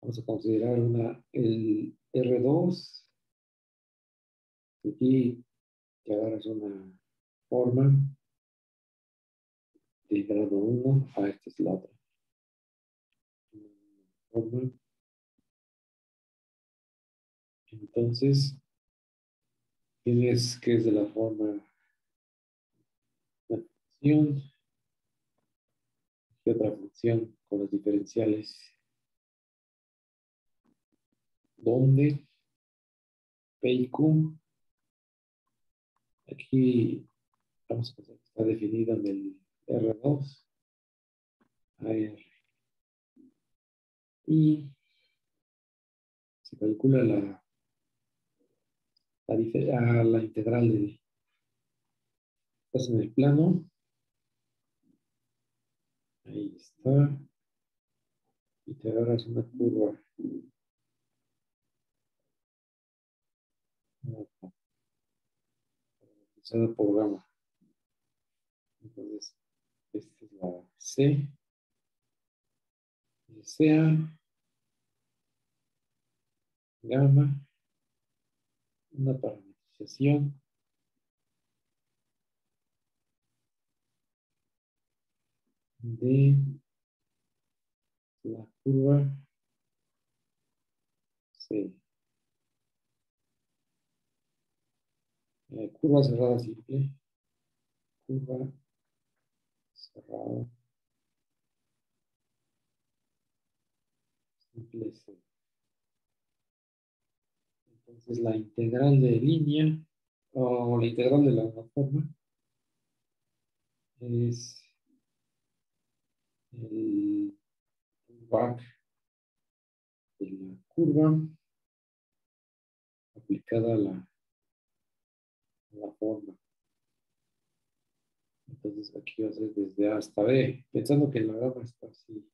Vamos a considerar el R2. Aquí te agarras una forma del grado 1. Esta es la otra. Forma. Entonces, tienes que es de la forma la función y otra función con los diferenciales. Donde P y Q, aquí vamos a pensar que está definido en el R2, AR, y se calcula la integral de, estás en el plano, ahí está, y te agarras una curva, representada por gamma. Entonces, esta es la C, sea gamma, una parametrización de la curva C. Curva cerrada simple, curva cerrada simple C. Entonces la integral de línea o la integral de la forma es el back de la curva aplicada a la forma. Entonces aquí va a ser desde A hasta B, pensando que la gama está así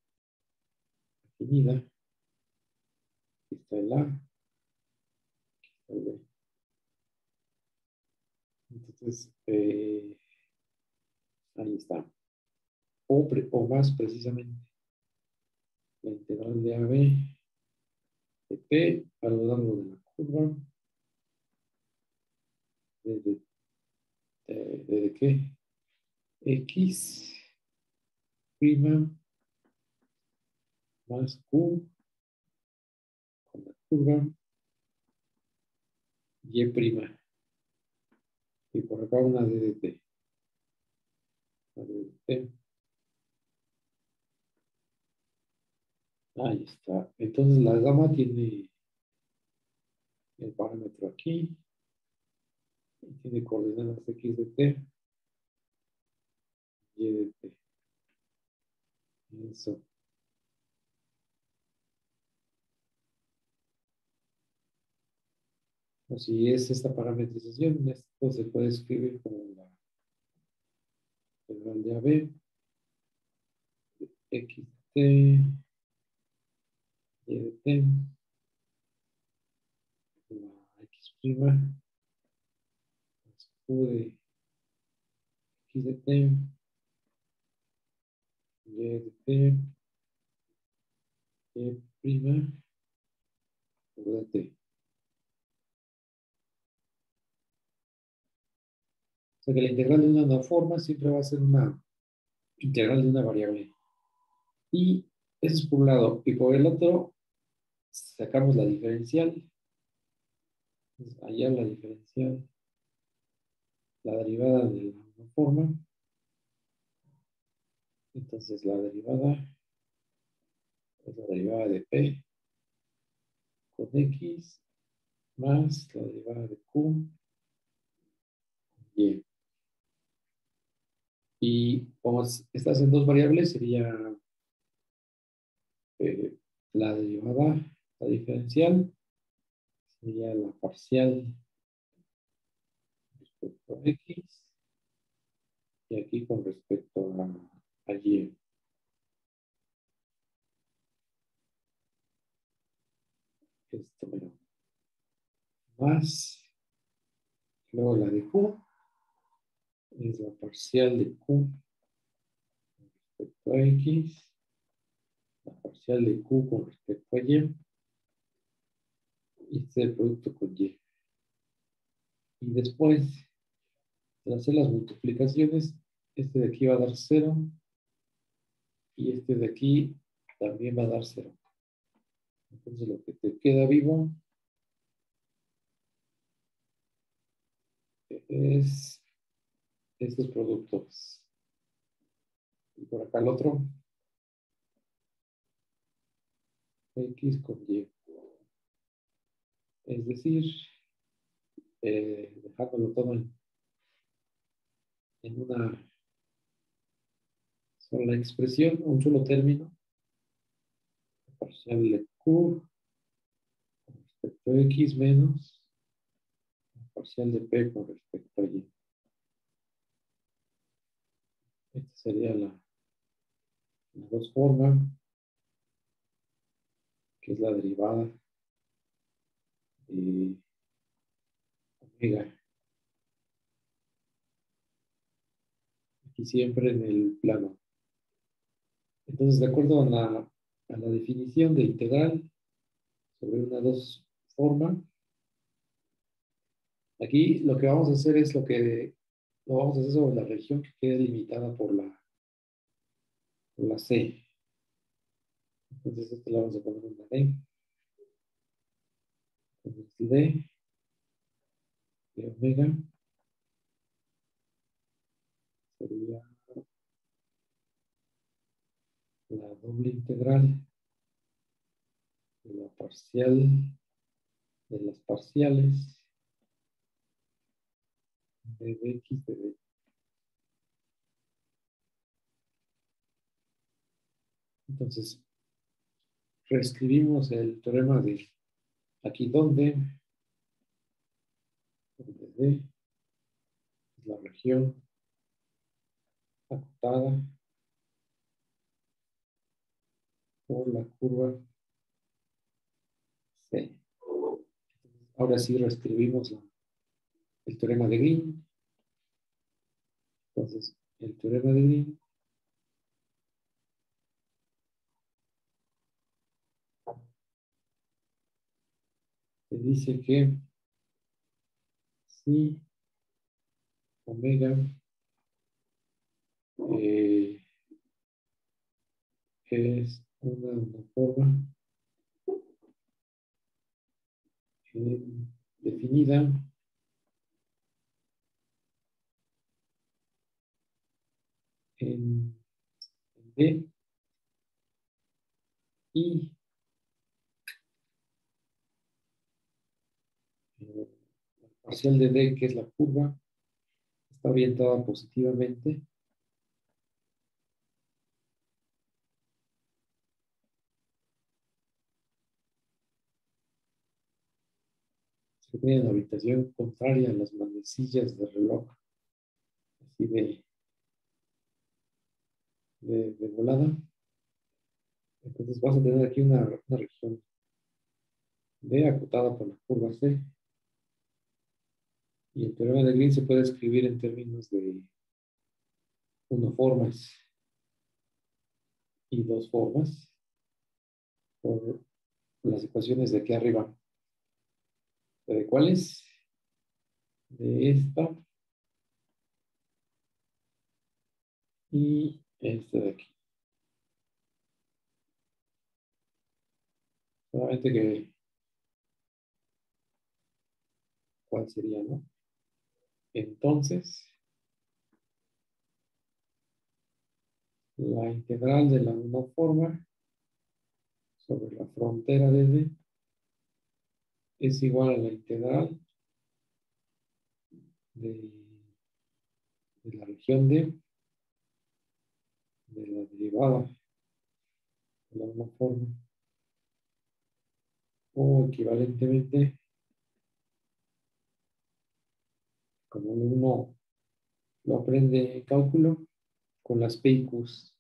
definida. Aquí está el A, aquí está el B. Entonces, ahí está. O más precisamente, la integral de AB de P a lo largo de la curva. ¿Desde qué? X prima más Q con la curva Y prima. Y por acá una D de T. Una D de T. Ahí está. Entonces la gama tiene el parámetro aquí. Y tiene coordenadas X de T. Y de T. Eso. Así es esta parametrización. Esto se puede escribir como la integral de AB. X de T. Y de T. La X prima. Más Q de X de T. Y de T. Y prima. Por de T. O sea que la integral de una forma siempre va a ser una integral de una variable. Y eso es por un lado. Y por el otro, sacamos la diferencial. Entonces, allá la diferencial, la derivada de la forma. Entonces la derivada es la derivada de P con X más la derivada de Q con Y. Y como estas en dos variables, sería la derivada, la diferencial, sería la parcial respecto a X y aquí con respecto a Y. Esto más, luego la de Q es la parcial de Q respecto a X la parcial de Q con respecto a Y, y este es el producto con Y. Y después de hacer las multiplicaciones, este de aquí va a dar 0 y este de aquí también va a dar 0. Entonces lo que te queda vivo es estos productos. Y por acá el otro, X con Y. Es decir, dejándolo todo en una sola expresión, un solo término, parcial de Q con respecto a X menos parcial de P con respecto a Y. Esta sería la dos forma, que es la derivada de omega. Aquí siempre en el plano. Entonces, de acuerdo a la definición de integral sobre una dos forma, aquí lo que vamos a hacer es lo vamos a hacer sobre la región que quede limitada por la C. Entonces, esto le vamos a poner una D. Entonces, D de omega sería la doble integral de la parcial de las parciales de dx de d. Entonces, reescribimos el teorema de aquí donde D es la región acotada por la curva C. Ahora sí reescribimos el teorema de Green. Entonces, el teorema de Green te dice que si omega es una forma definida en D y la parcial de D, que es la curva, está orientada positivamente. Se tiene en la habitación contraria a las manecillas del reloj, así de volada. Entonces vas a tener aquí una región D acotada por la curva C. Y el teorema de Green se puede escribir en términos de formas y dos formas por las ecuaciones de aquí arriba. ¿De cuáles? De esta y esta de aquí. Solamente que, ¿cuál sería, no? Entonces, la integral de la forma sobre la frontera de D es igual a la integral de la región D de la derivada de la forma o equivalentemente, como uno lo aprende en cálculo, con las P y Qs.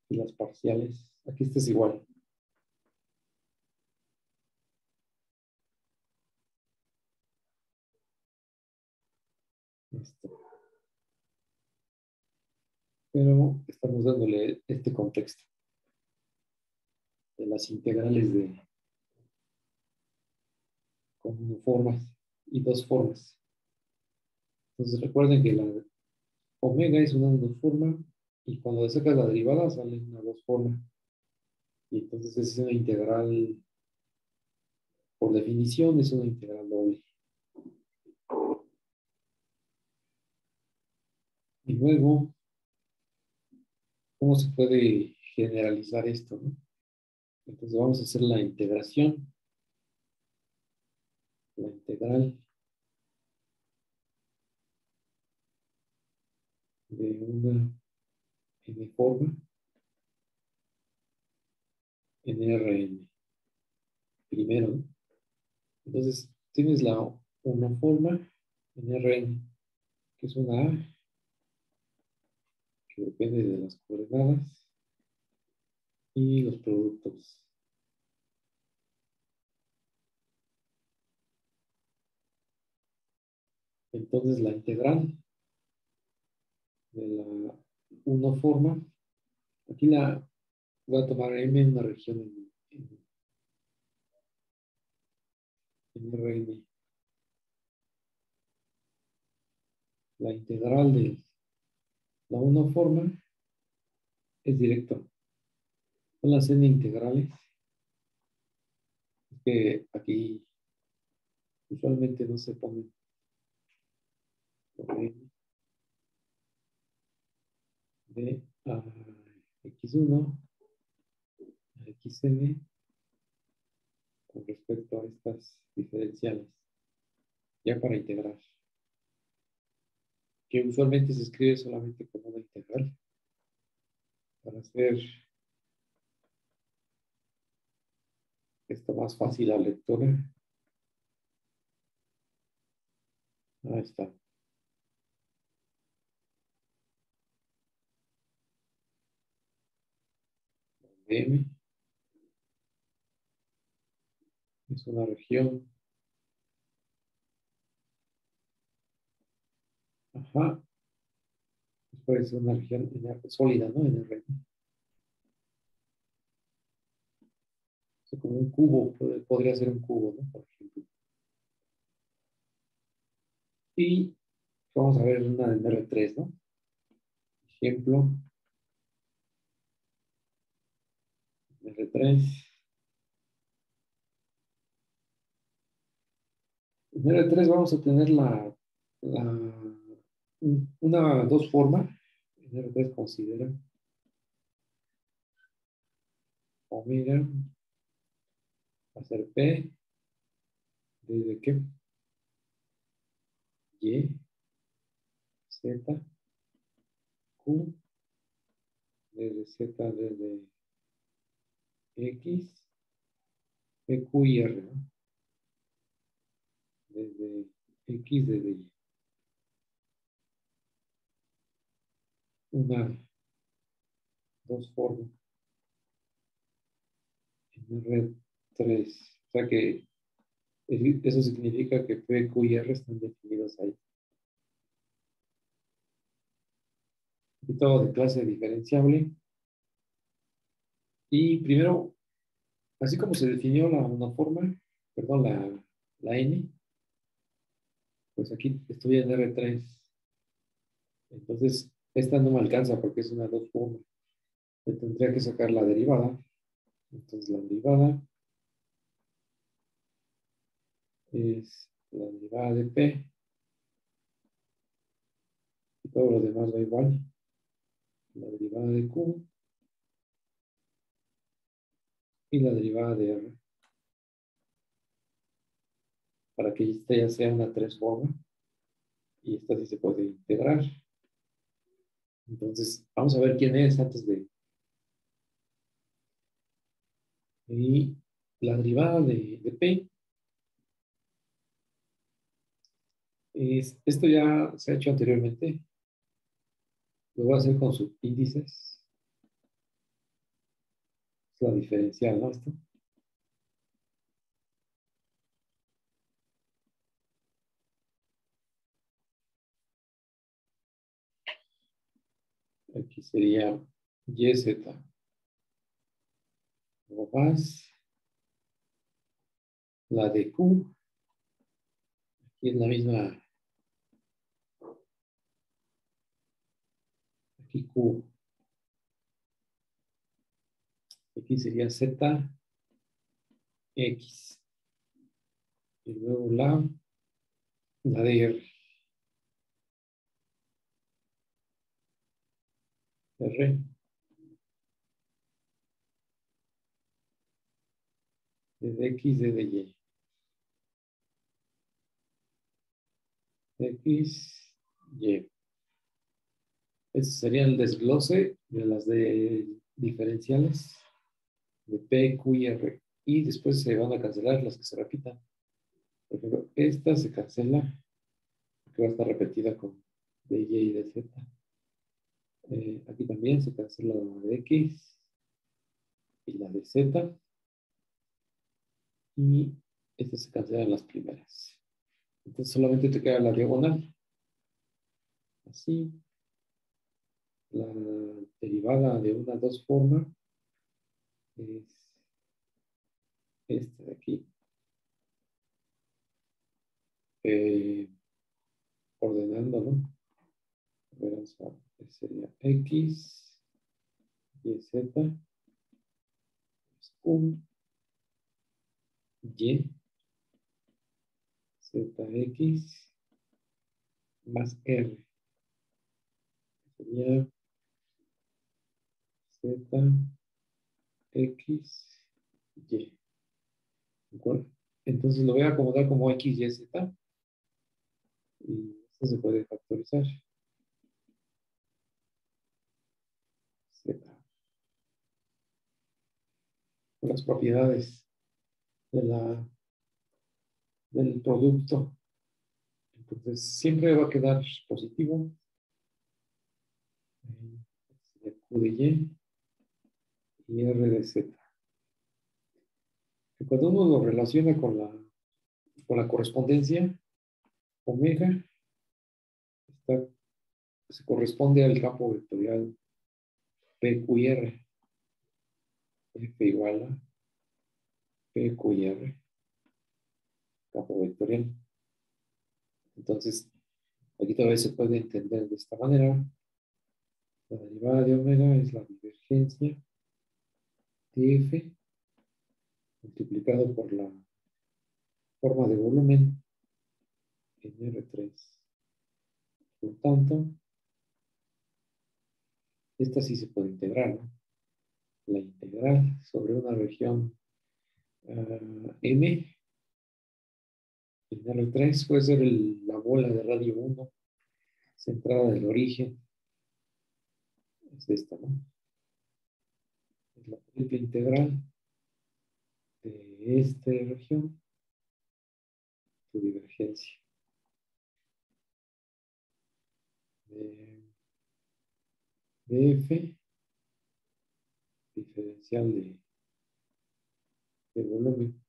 Y las parciales. Aquí esto es igual. Esto. pero estamos dándole este contexto de las integrales con formas y dos formas. Entonces recuerden que la omega es una forma y cuando le sacas la derivada sale una dos forma. Y entonces es una integral, por definición, es una integral doble. Y luego, ¿cómo se puede generalizar esto, no? Entonces vamos a hacer la integración, la integral de una n forma en Rn. Primero, ¿no? Entonces tienes la una forma en Rn, que es una A, que depende de las coordenadas y los productos. Entonces la integral de la una forma, aquí la voy a tomar M en una región en Rn. La integral de la una forma es directo. Son las n integrales que aquí usualmente no se ponen por n de a x1 a xn con respecto a estas diferenciales, ya para integrar, que usualmente se escribe solamente como una integral, para hacer esto más fácil a lectura. Ahí está. M es una región. Ajá. Puede ser una región sólida, ¿no? En R. O sea, como un cubo, podría ser un cubo, ¿no? Por ejemplo. Y vamos a ver una en R3, ¿no? Ejemplo, R3. En R3 vamos a tener una dos formas. En R3 considera omega va a ser P desde qué? Y, Z, Q, desde Z, desde X, P, Q y R, ¿no? Desde X, desde Y. Una, dos formas en R3. O sea que eso significa que P, Q y R están definidos ahí. Y todo de clase diferenciable. Y primero, así como se definió una forma, perdón, la N, pues aquí estoy en R3. Entonces, esta no me alcanza porque es una dos formas. Le tendría que sacar la derivada. Entonces, la derivada es la derivada de P. Y todo lo demás va igual. La derivada de Q y la derivada de R. Para que esta ya sea una tres forma. Y esta sí se puede integrar. Entonces, vamos a ver quién es antes de... Y la derivada de P esto ya se ha hecho anteriormente. Lo voy a hacer con subíndices. Es la diferencial, ¿no? Esto. Aquí sería YZ. Luego más. La de Q. Aquí es la misma. Aquí Q. Aquí sería Z, X. Y luego la de R. R. De X, de Y. X, Y. Ese sería el desglose de las de diferenciales de P, Q y R. Y después se van a cancelar las que se repitan. Por ejemplo, esta se cancela porque va a estar repetida con de Y y de Z. Aquí también se cancela la de X y la de Z. Y estas se cancelan las primeras. Entonces solamente te queda la diagonal. Así. La derivada de una dos forma es esta de aquí. Ordenando, ¿no? A ver, vamos a ver, sería X, Y, Z, Q, Y, Z, X, más R. Sería Z, X, Y. ¿De acuerdo? Entonces lo voy a acomodar como X, Y, Z. Y esto se puede factorizar. Z. Las propiedades del producto. Entonces siempre va a quedar positivo. Q de y R de Z. Y cuando uno lo relaciona con la correspondencia, omega se corresponde al campo vectorial PQR. F igual a PQR, campo vectorial. Entonces, aquí todavía se puede entender de esta manera. La derivada de omega es la divergencia de F multiplicado por la forma de volumen en R3. Por lo tanto, esta sí se puede integrar, ¿no? La integral sobre una región M en R3 puede ser la bola de radio 1 centrada del origen. Es esta, ¿no? Es la triple integral de esta región, su divergencia. De F, diferencial de volumen.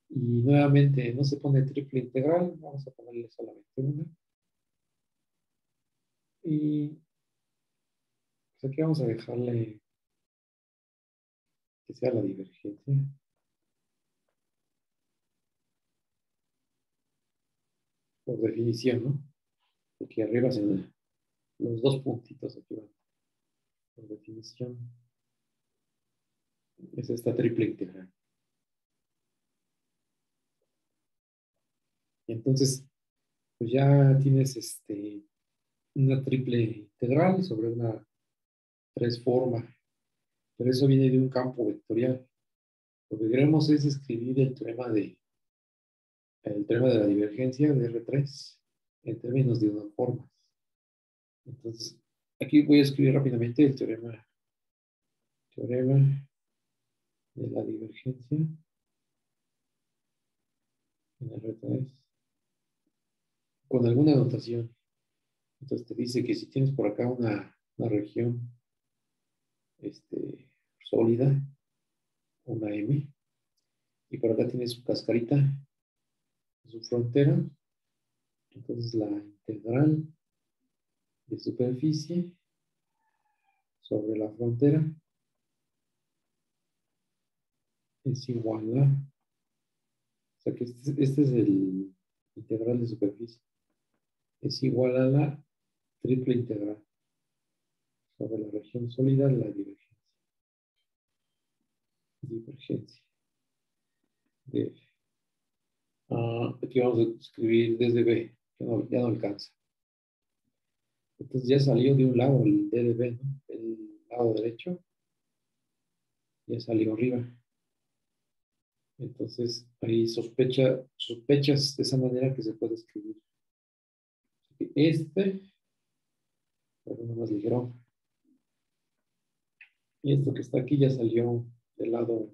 Y nuevamente no se pone triple integral, vamos a ponerle solamente una. Y pues aquí vamos a dejarle que sea la divergencia. Por definición, ¿no? Aquí arriba se ven los dos puntitos aquí van. Por definición, es esta triple integral. Y entonces, pues ya tienes una triple integral sobre una tres forma. Pero eso viene de un campo vectorial. Lo que queremos es escribir el teorema de la divergencia de R3 en términos de uniformes. Entonces, aquí voy a escribir rápidamente el teorema de la divergencia en R3 con alguna notación. Entonces te dice que si tienes por acá una región sólida, una M, y por acá tienes su cascarita, su frontera, entonces la integral de superficie sobre la frontera es igual a, o sea que este es el integral de superficie, es igual a la triple integral sobre la región sólida de la divergencia de F. Aquí vamos a escribir desde B, ya no alcanza. Entonces ya salió de un lado el D de B, ¿no? El lado derecho ya salió arriba. Entonces ahí sospechas de esa manera que se puede escribir. Pero no más ligero. Y esto que está aquí ya salió del lado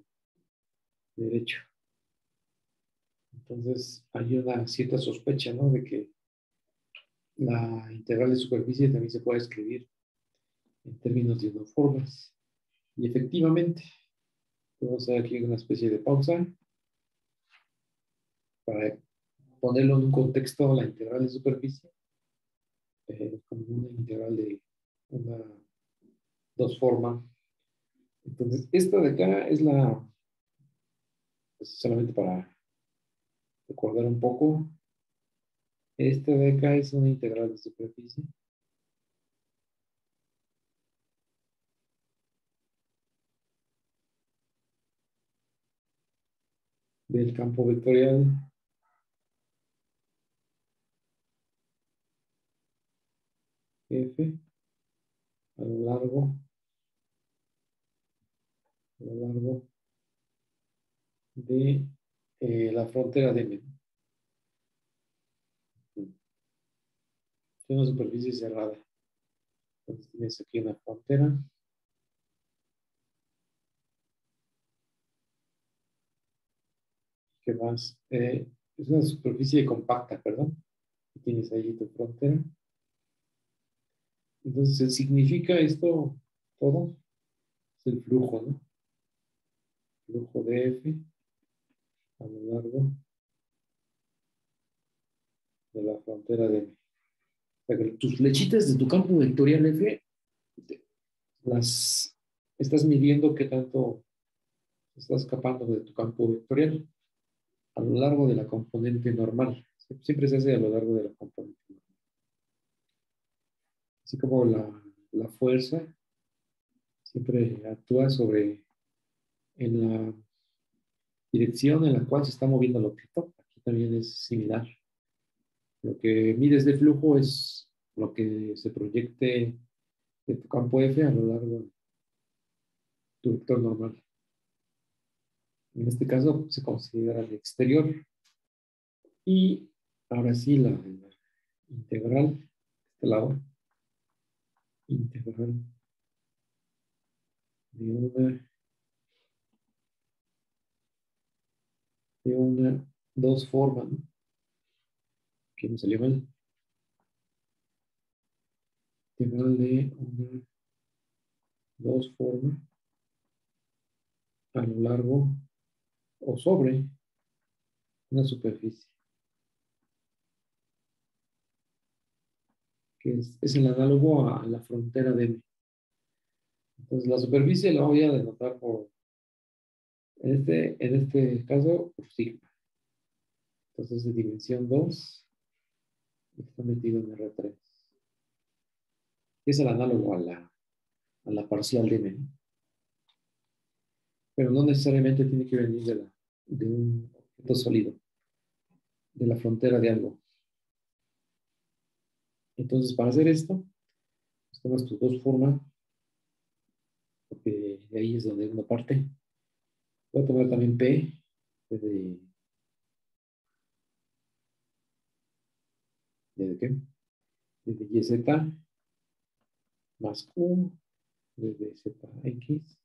derecho. Entonces hay una cierta sospecha, ¿no? De que la integral de superficie también se puede escribir en términos de isoformas. Y efectivamente, vamos a hacer aquí una especie de pausa para ponerlo en un contexto la integral de superficie, como una integral de una dos formas. Entonces, esta de acá es pues, solamente para recordar un poco, esta de acá es una integral de superficie del campo vectorial F a lo largo de la frontera de M. Es una superficie cerrada. Entonces tienes aquí una frontera. ¿Qué más? Es una superficie compacta, perdón. Y tienes ahí tu frontera. Entonces, significa esto todo, es el flujo, ¿no? Flujo de F a lo largo de la frontera de M. O sea, que tus flechitas de tu campo vectorial F las estás midiendo qué tanto estás escapando de tu campo vectorial a lo largo de la componente normal. Siempre se hace a lo largo de la componente normal. Así como la fuerza siempre actúa en la dirección en la cual se está moviendo el objeto. Aquí también es similar. Lo que mides de flujo es lo que se proyecte de tu campo F a lo largo de tu vector normal. En este caso se considera el exterior. Y ahora sí, la integral, de este lado, integral de una dos formas, ¿no? Que me salió mal. Integral de una dos formas a lo largo o sobre una superficie, que es el análogo a la frontera de M. Entonces la superficie la voy a denotar en este caso, por sigma. Entonces de dimensión 2 está metido en R3. Es el análogo a la parcial de M, ¿no? Pero no necesariamente tiene que venir de un objeto sólido, de la frontera de algo. Entonces, para hacer esto, pues tomas tus dos formas, porque de ahí es donde uno parte. Voy a tomar también P, ¿de qué? Desde YZ más Q, desde ZX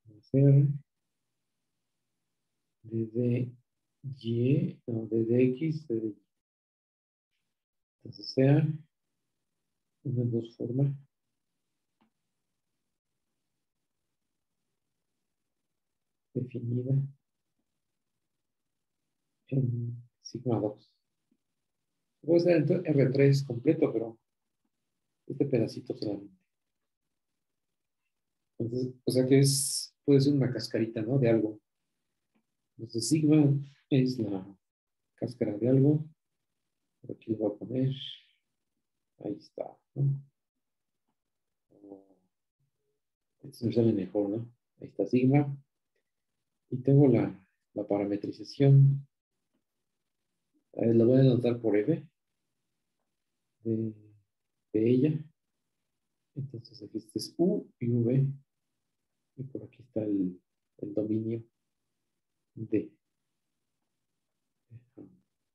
más R, desde Y, no, desde X, desde Y. Entonces sea unas dos formas definida en sigma 2. Puede ser R3 completo, pero este pedacito solamente. Entonces, o sea que puede ser una cascarita, ¿no? De algo. Entonces, sigma es la cáscara de algo. Por aquí lo voy a poner. Ahí está, ¿no? Este me sale mejor, ¿no? Ahí está sigma. Y tengo la parametrización. La voy a anotar por F de, de ella. Entonces aquí este es U y V. Y por aquí está el dominio de,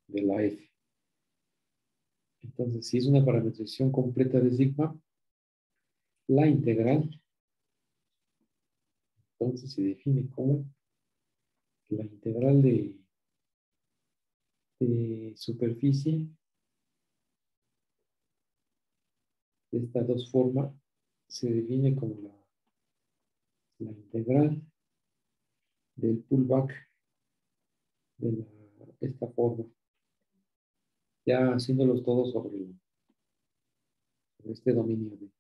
de la F. Entonces, si es una parametrización completa de sigma, la integral, entonces se define como la integral de superficie de estas dos formas se define como la integral del pullback de esta forma. Ya haciéndolos todos sobre este dominio de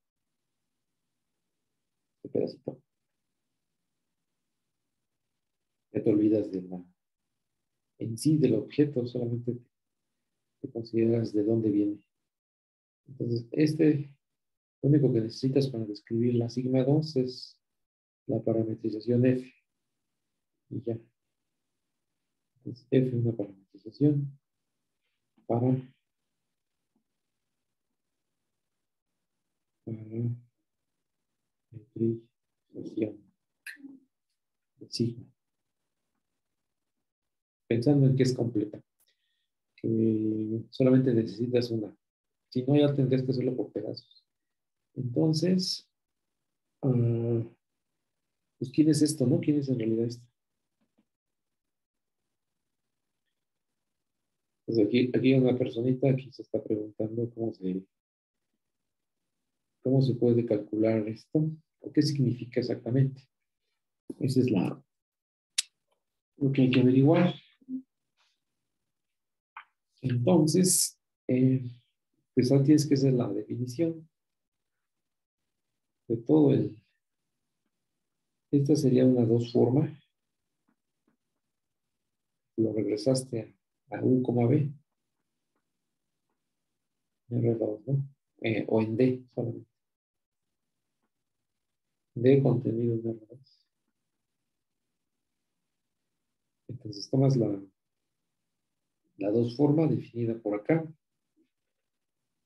este pedacito. Ya te olvidas en sí del objeto, solamente te consideras de dónde viene. Entonces, lo único que necesitas para describir la sigma 2 es la parametrización F. Y ya. Entonces, F es una parametrización parametrización de sigma. Pensando en que es completa. Que solamente necesitas una. Si no, ya tendrías que hacerlo por pedazos. Entonces, pues, ¿quién es esto, no? ¿Quién es en realidad esto? Pues aquí hay una personita que se está preguntando cómo se puede calcular esto o qué significa exactamente. Esa es lo que hay que averiguar. Entonces, pues ahora tienes que hacer la definición de todo esta sería una dos forma. Lo regresaste a U, B, R2, ¿no? O en D solamente. D contenido en R2. Entonces tomas la dos forma definida por acá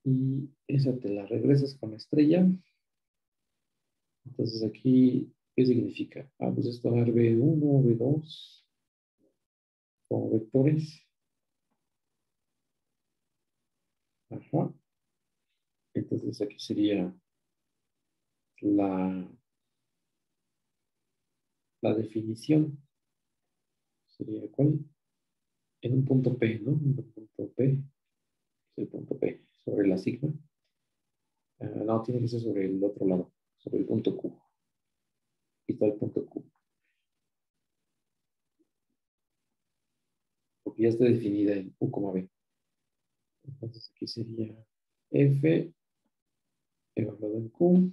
y esa te la regresas con la estrella. Entonces aquí, ¿qué significa? Pues esto va a dar B1, B2 como vectores. Ajá. Entonces aquí sería la, la definición. Sería ¿cuál? En un punto P, ¿no? En un punto P. Es el punto P sobre la sigma. No, tiene que ser sobre el otro lado, sobre el punto Q. Aquí está el punto Q. Porque ya está definida en U, B. Entonces aquí sería F evaluado en Q,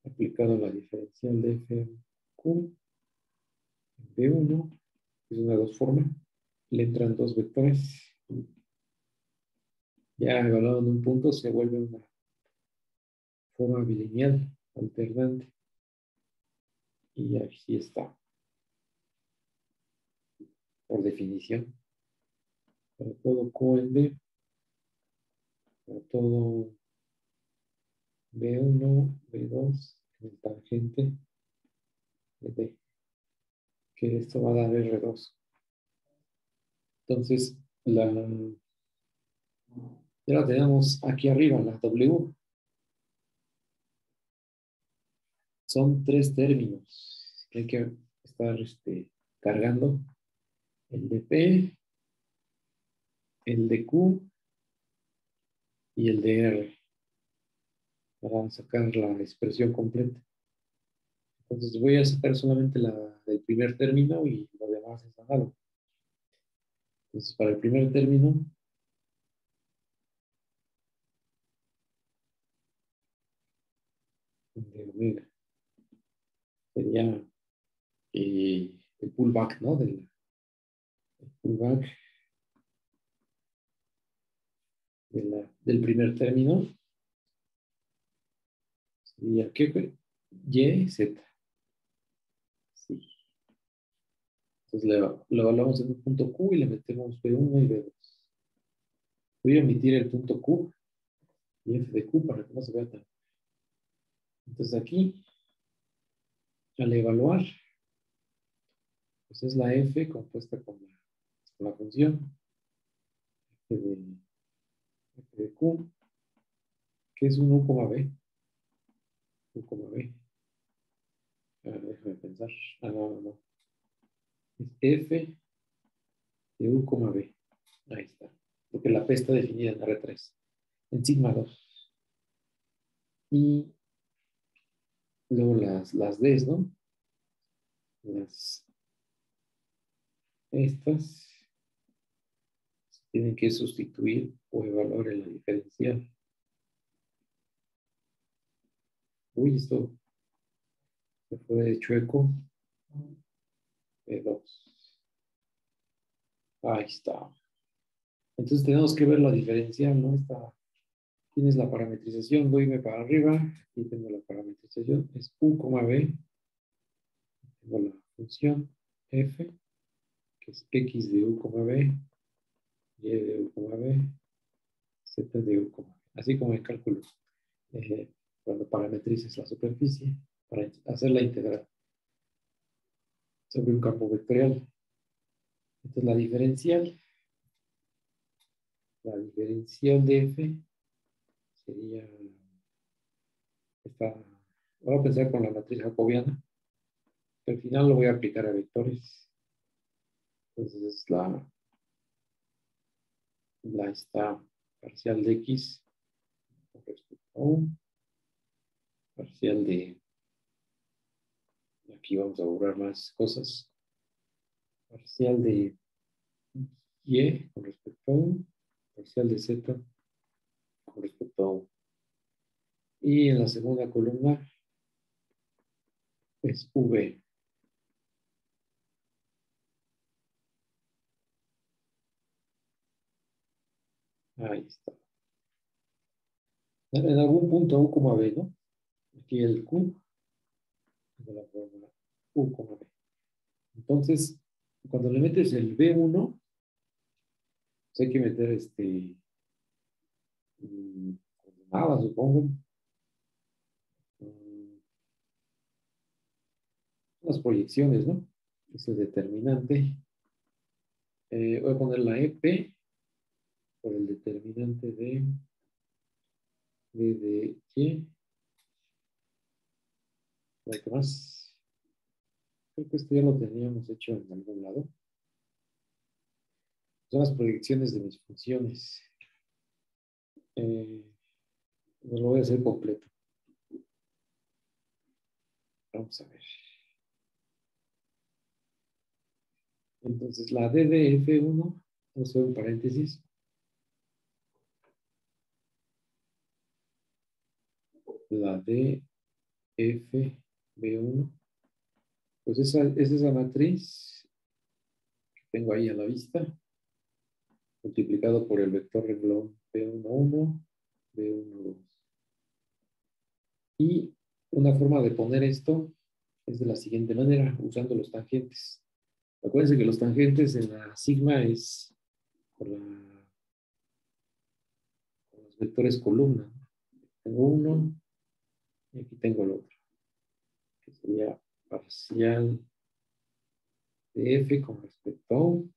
aplicado la diferencial de F en Q, en B1, es una dos forma, le entran dos vectores. Ya evaluado en un punto se vuelve una forma bilineal alternante. Y aquí está, por definición. Para todo Q en B, para todo B1, B2, en el tangente de D, que esto va a dar R2. Entonces, ya la tenemos aquí arriba, la W. Son tres términos que hay que estar cargando. El de P, el de Q y el de R para sacar la expresión completa. Entonces voy a sacar solamente la del primer término y lo demás es análogo. Entonces para el primer término, de omega sería el pullback, ¿no? El pullback del primer término. Sería ¿qué fue? Y, Z. Sí. Entonces lo evaluamos en un punto Q y le metemos B1 y B2. Voy a omitir el punto Q y F de Q para que no se vea tan. Entonces aquí, al evaluar, pues es la F compuesta con la función F de Q, que es un U, B. U, B. Déjame pensar. No. Es F de U, B. Ahí está. Porque la P está definida en R3, en sigma 2. Y luego las Ds, ¿no? Estas tienen que sustituir o evaluar en la diferencial. Uy, esto se fue de chueco. B2. Ahí está. Entonces tenemos que ver la diferencial, ¿no? Tienes la parametrización, voy para arriba y tengo la parametrización, es U, B. Tengo la función F, que es X de U, B, Y de U, B, Z de U, B. Así como el cálculo cuando parametrices la superficie para hacer la integral sobre un campo vectorial. Entonces la diferencial de F sería esta. Voy a pensar con la matriz jacobiana. Al final lo voy a aplicar a vectores. Entonces es esta parcial de X con respecto a U, parcial de, aquí vamos a borrar más cosas, parcial de Y con respecto a U, parcial de Z con respecto a U. Y en la segunda columna es V. Ahí está. En algún punto U, B, ¿no? Aquí el Q de la fórmula U, B. Entonces, cuando le metes el B1, pues hay que meter nada, supongo. Las proyecciones, ¿no? Ese es determinante. Voy a poner la EP por el determinante de Y. ¿Qué más? Creo que esto ya lo teníamos hecho en algún lado. Son las proyecciones de mis funciones. No lo voy a hacer completo. Vamos a ver. Entonces, la D de F1, vamos a hacer un paréntesis. La D F B1. Pues esa es esa matriz que tengo ahí a la vista, multiplicado por el vector renglón B11, B12. Y una forma de poner esto es de la siguiente manera, usando los tangentes. Acuérdense que los tangentes en la sigma es con los vectores columna. Tengo uno y aquí tengo el otro, que sería parcial de F con respecto a U.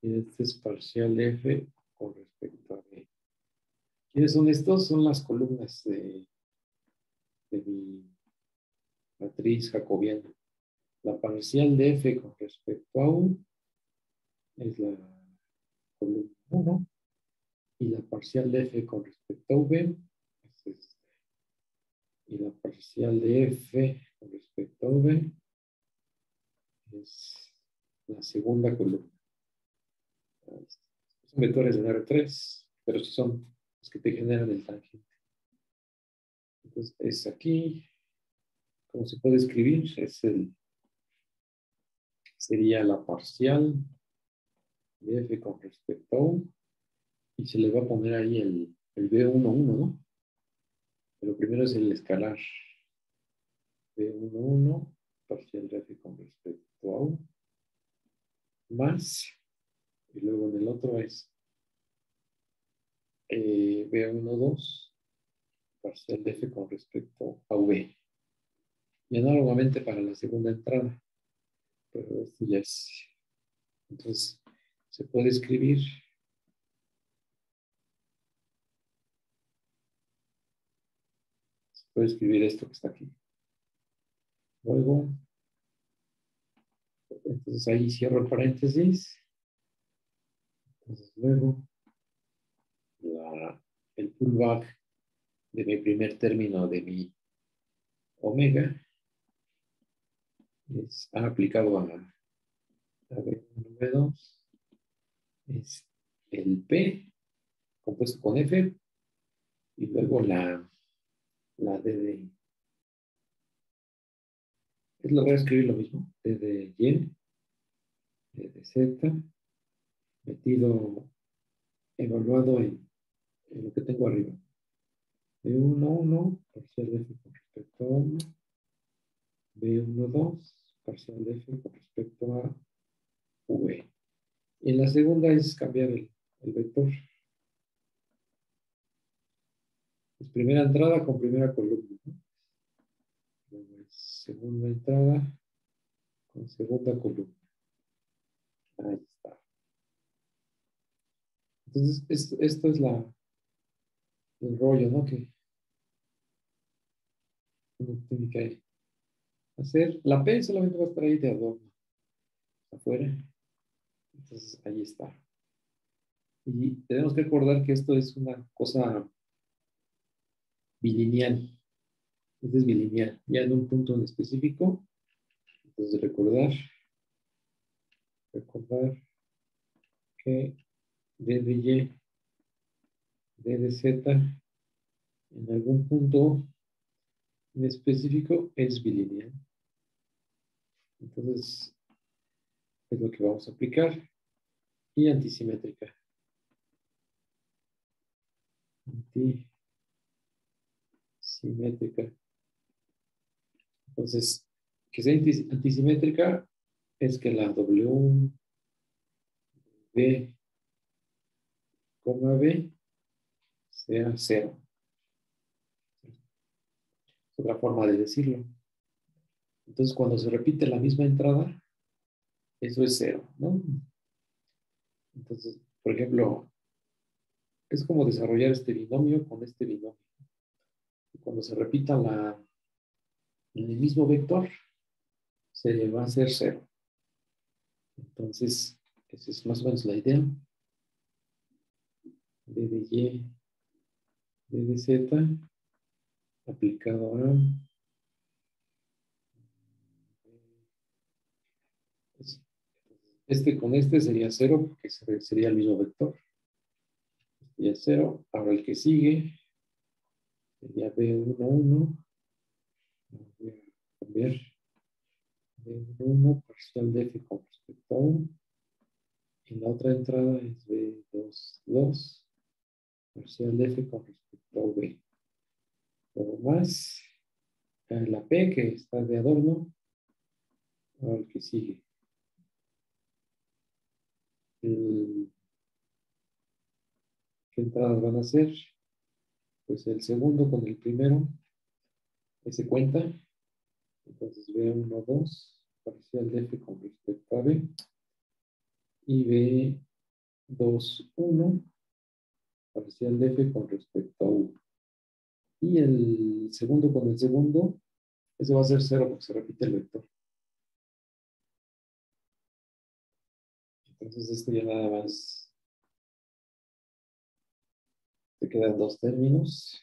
Y este es parcial de F con respecto a B. ¿Quiénes son estos? Son las columnas de mi matriz jacobiana. La parcial de F con respecto a U es la columna 1 y la parcial de F con respecto a V es esta. Y la parcial de F con respecto a V es la segunda columna. Son vectores de R3, pero sí son los que te generan el tangente. Entonces es aquí, como se puede escribir, sería la parcial de f con respecto a u, y se le va a poner ahí el B11, ¿no? Pero primero es el escalar B11, parcial de f con respecto a u, más, y luego en el otro es B12, parcial de f con respecto a v. Y análogamente para la segunda entrada, pero esto ya es, entonces se puede escribir esto que está aquí. Luego, entonces ahí cierro el paréntesis. Entonces luego, el pullback de mi primer término de mi omega es aplicado a B1, B2, es el P compuesto con F, y luego la D de, lo voy a escribir lo mismo, D de Y, D de Z, metido, evaluado en lo que tengo arriba. B11, parcial de F con respecto a 1, B12, parcial de F con respecto a V. Y en la segunda es cambiar el vector. Es primera entrada con primera columna, ¿no? Luego es segunda entrada con segunda columna. Ahí está. Entonces, esto es el rollo, ¿no? Que uno tiene que hacer. La P solamente va a estar ahí de adorno, afuera. Entonces, ahí está. Y tenemos que recordar que esto es una cosa bilineal. Esto es bilineal. Ya en un punto en específico. Entonces, recordar que D de Y, D de Z, en algún punto en específico es bilineal. Entonces, es lo que vamos a aplicar. Y antisimétrica. Antisimétrica. Entonces, que sea antisimétrica es que la W, B, B sea cero. Es otra forma de decirlo. Entonces, cuando se repite la misma entrada, eso es cero, ¿no? Entonces, por ejemplo, es como desarrollar este binomio con este binomio. Cuando se repita en el mismo vector, se va a hacer cero. Entonces, esa es más o menos la idea. D de Y, D de Z, aplicado a este con este sería cero, porque sería el mismo vector. Este ya es cero. Ahora el que sigue sería B11. Voy a cambiar B11 parcial de F con respecto a 1. Y la otra entrada es B22 parcial de F con respecto a V. Luego más la P que está de adorno. Ahora el que sigue. ¿Qué entradas van a ser? Pues el segundo con el primero. Ese cuenta. Entonces B12 parcial de F con respecto a B. Y B21 parcial de F con respecto a U. Y el segundo con el segundo, ese va a ser cero porque se repite el vector. Entonces esto ya nada más te quedan dos términos.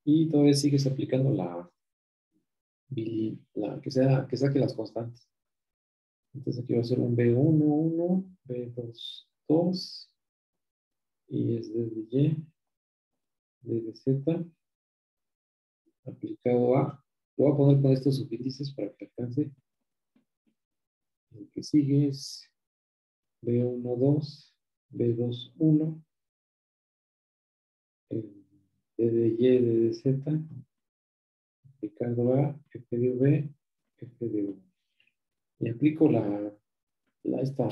Y todavía sigues aplicando que saque las constantes. Entonces aquí va a ser un B11, B22, y es desde Y, D de Z aplicado a, lo voy a poner con estos subíndices para que alcance. El que sigue es B12, B21, D de Y, D de Z, aplicado a F de V, F de U. Y aplico esta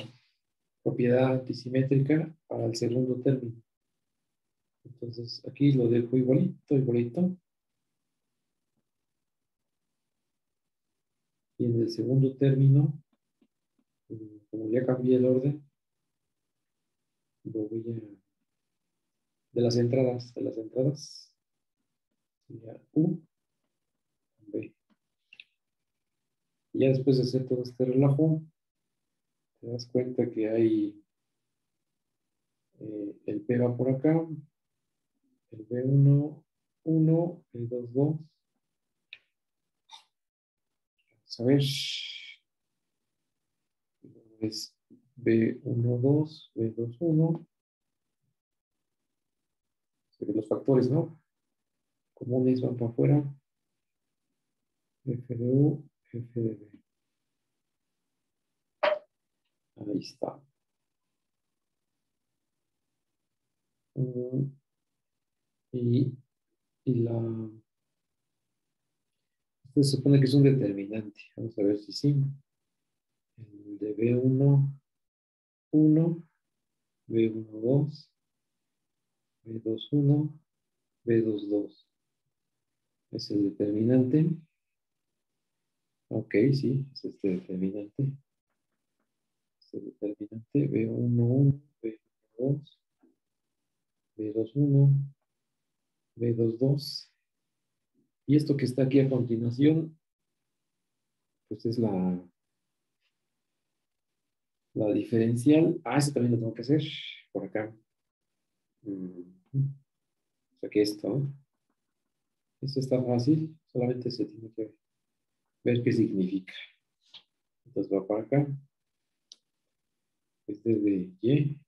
propiedad antisimétrica para el segundo término. Entonces aquí lo dejo igualito, igualito. Y en el segundo término, como ya cambié el orden, lo voy a... de las entradas, sería U, B. Y ya después de hacer todo este relajo, te das cuenta que hay el P va por acá, el B1, 1, el 2, 2. Vamos a ver. Es B1, 2, B2, 1. Los factores, ¿no? Comunes van para afuera. F de U, F de B. Ahí está. Y esto se supone que es un determinante. Vamos a ver si sí. El de B1, 1, B1, 2, B2, 1, B2, 2. Es el determinante. Ok, sí, es este determinante. Es el determinante B1, 1, B1, 2, B2, 1, B2, 2. Y esto que está aquí a continuación, pues es la diferencial. Ah, eso también lo tengo que hacer por acá. O sea que esto está fácil, solamente se tiene que ver qué significa. Entonces va para acá. Este es de Y,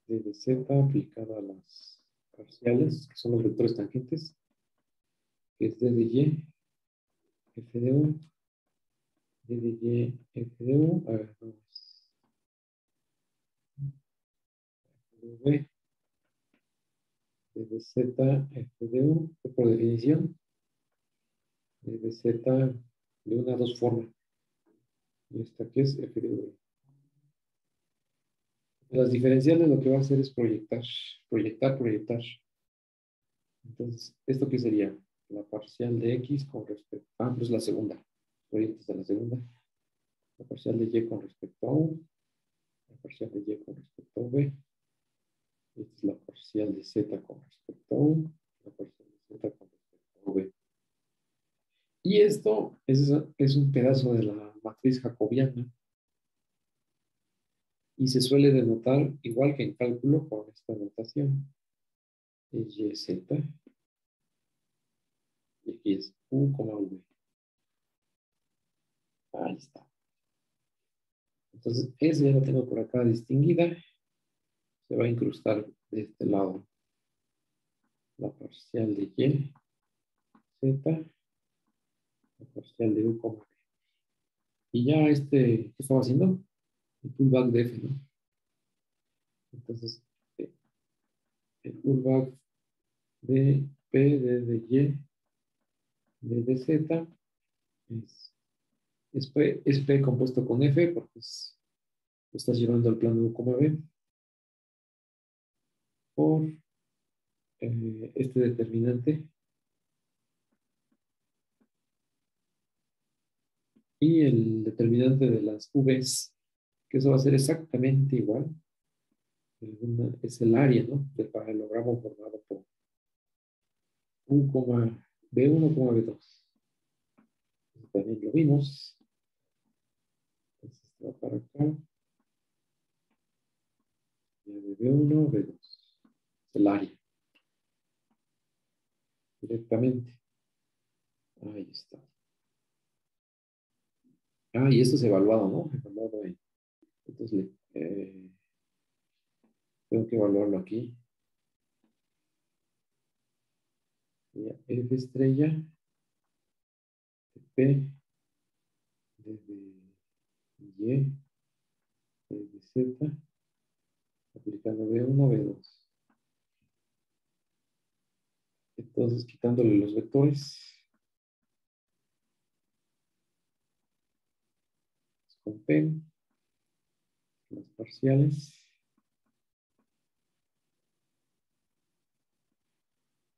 de Z aplicada a las parciales, que son los vectores tangentes. Es D de Y, F de U, D de Y, F de U. A ver, vamos. F de V, D de Z, F de U, que por definición, D de Z de una a dos formas. Y esta aquí es F de V. Las diferenciales lo que va a hacer es proyectar, proyectar, proyectar. Entonces, ¿esto qué sería? La parcial de X con respecto a, pues la segunda. Proyectos a la segunda. La parcial de Y con respecto a U. La parcial de Y con respecto a V. Esta es la parcial de Z con respecto a U. La parcial de Z con respecto a V. Y esto es un pedazo de la matriz jacobiana. Y se suele denotar, igual que en cálculo, con esta notación. Es YZ. Y aquí es U, V. Ahí está. Entonces, esa ya la tengo por acá distinguida. Se va a incrustar de este lado la parcial de Y, Z, la parcial de U, V. Y ya ¿qué estaba haciendo? El pullback de F, ¿no? Entonces, el pullback de P, de Y, de Z, es P compuesto con F, porque lo estás llevando al plano U, V, por este determinante. Y el determinante de las Vs, que eso va a ser exactamente igual. Es el área, ¿no? Del paralelogramo formado por U, B1, B2. También lo vimos. Entonces, va para acá. Ya de B1, B2. Es el área. Directamente. Ahí está. Ah, y esto es evaluado, ¿no? Evaluado ahí. Entonces, tengo que evaluarlo aquí. sería F estrella de P de Y de Z aplicando B1, B2. Entonces, quitándole los vectores, con P, las parciales,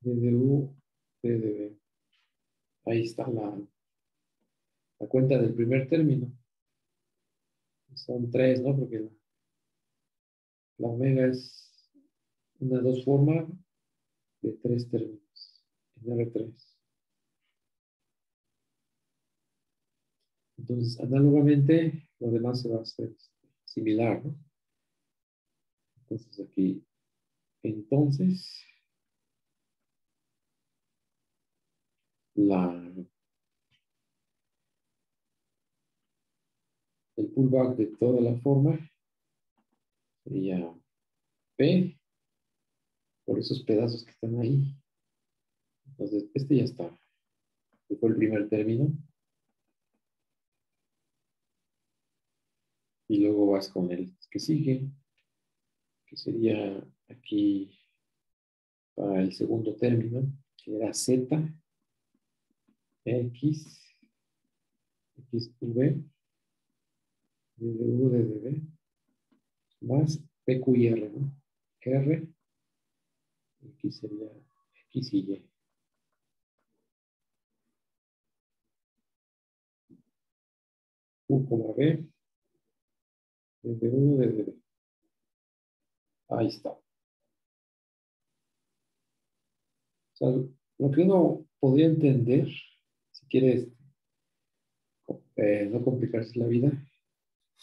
D de U, P de B. Ahí está la cuenta del primer término. Son 3, ¿no? Porque la omega es una 2 forma de 3 términos en R3. Entonces, análogamente, lo demás se va a hacer similar, ¿no? Entonces, aquí, entonces, el pullback de toda la forma sería P por esos pedazos que están ahí. Entonces, este ya está. Este fue el primer término. Y luego vas con el que sigue, que sería aquí para el segundo término, que era Z, X, XV, DDV, DDV, más PQ y R, ¿no? R, aquí sería X y Y. U, B, DDV, DDV. Ahí está. O sea, lo que uno podría entender, si quieres no complicarse la vida,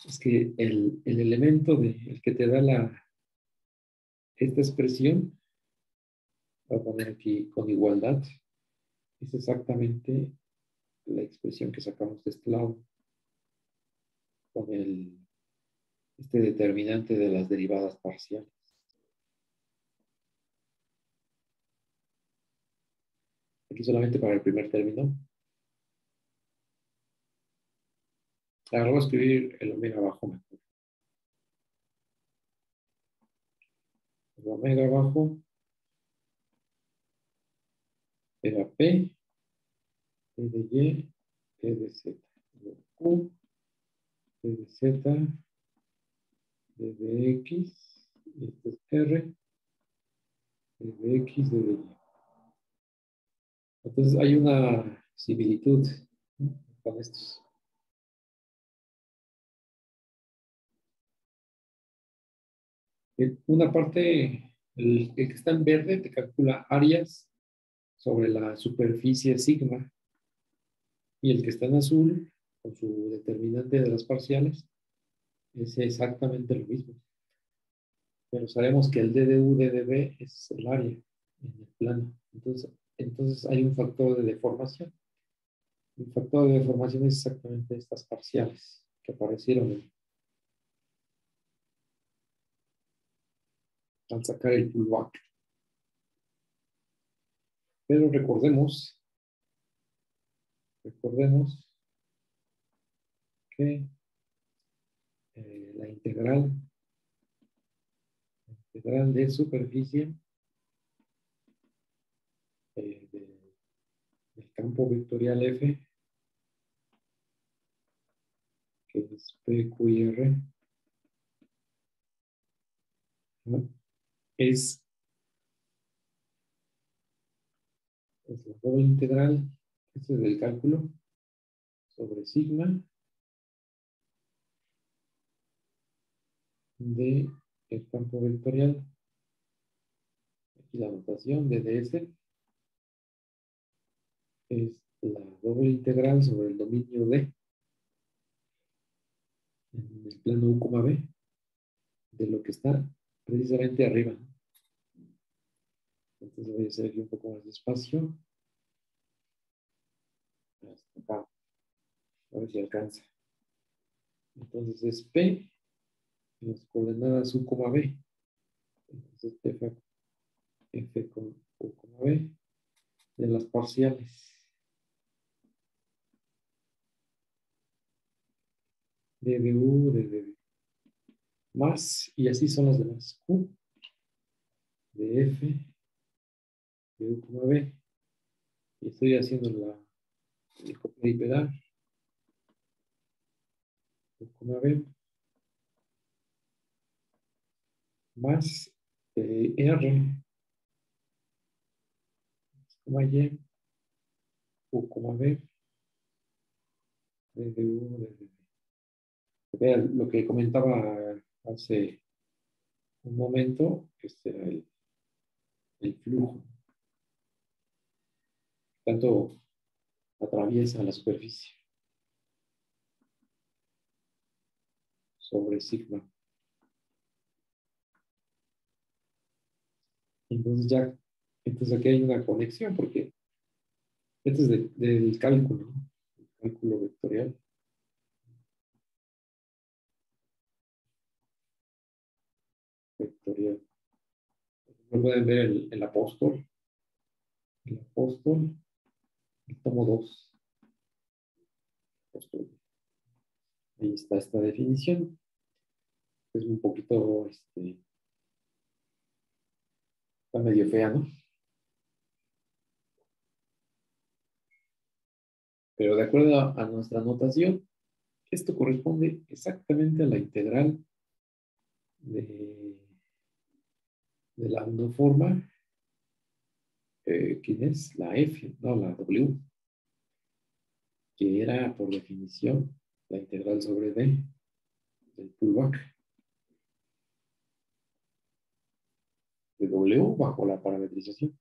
es que el elemento el que te da esta expresión, voy a poner aquí con igualdad, es exactamente la expresión que sacamos de este lado, con este determinante de las derivadas parciales. Aquí solamente para el primer término. Ahora voy a escribir el omega abajo mejor. El omega abajo era P, P de Y, P de Z. Q, P de Z, P de X, y este es R, P de X, D de Y. Entonces hay una similitud, ¿no?, con estos. Una parte, el que está en verde te calcula áreas sobre la superficie sigma, y el que está en azul, con su determinante de las parciales, es exactamente lo mismo. Pero sabemos que el DDU, DDB es el área en el plano. Entonces hay un factor de deformación. El factor de deformación es exactamente estas parciales que aparecieron al sacar el pullback. Pero recordemos que la integral de superficie del campo vectorial F, que es P, Q y R, ¿no?, es la doble integral, este es del cálculo, sobre sigma de el campo vectorial. Aquí la notación de ds es la doble integral sobre el dominio D en el plano U, B de lo que está precisamente arriba. Entonces voy a hacer aquí un poco más de espacio. Hasta acá. A ver si alcanza. Entonces es P en las coordenadas U, B. Entonces F con U, B de parciales de du de db más, y así son las demás. Q de f de u, b. Y estoy haciendo el copiar y pegar. U, b más r, y, u, b de du de db. Vean lo que comentaba hace un momento, este era el flujo. Tanto atraviesa la superficie sobre sigma. Entonces aquí hay una conexión porque este es del cálculo, ¿no? El cálculo vectorial. Lo pueden ver el apóstol. El apóstol, el tomo 2. Ahí está esta definición. Es un poquito, está medio fea, ¿no? Pero de acuerdo a nuestra notación, esto corresponde exactamente a la integral de la forma. ¿Quién es? La F, no, la W, que era por definición la integral sobre D del pullback de W bajo la parametrización.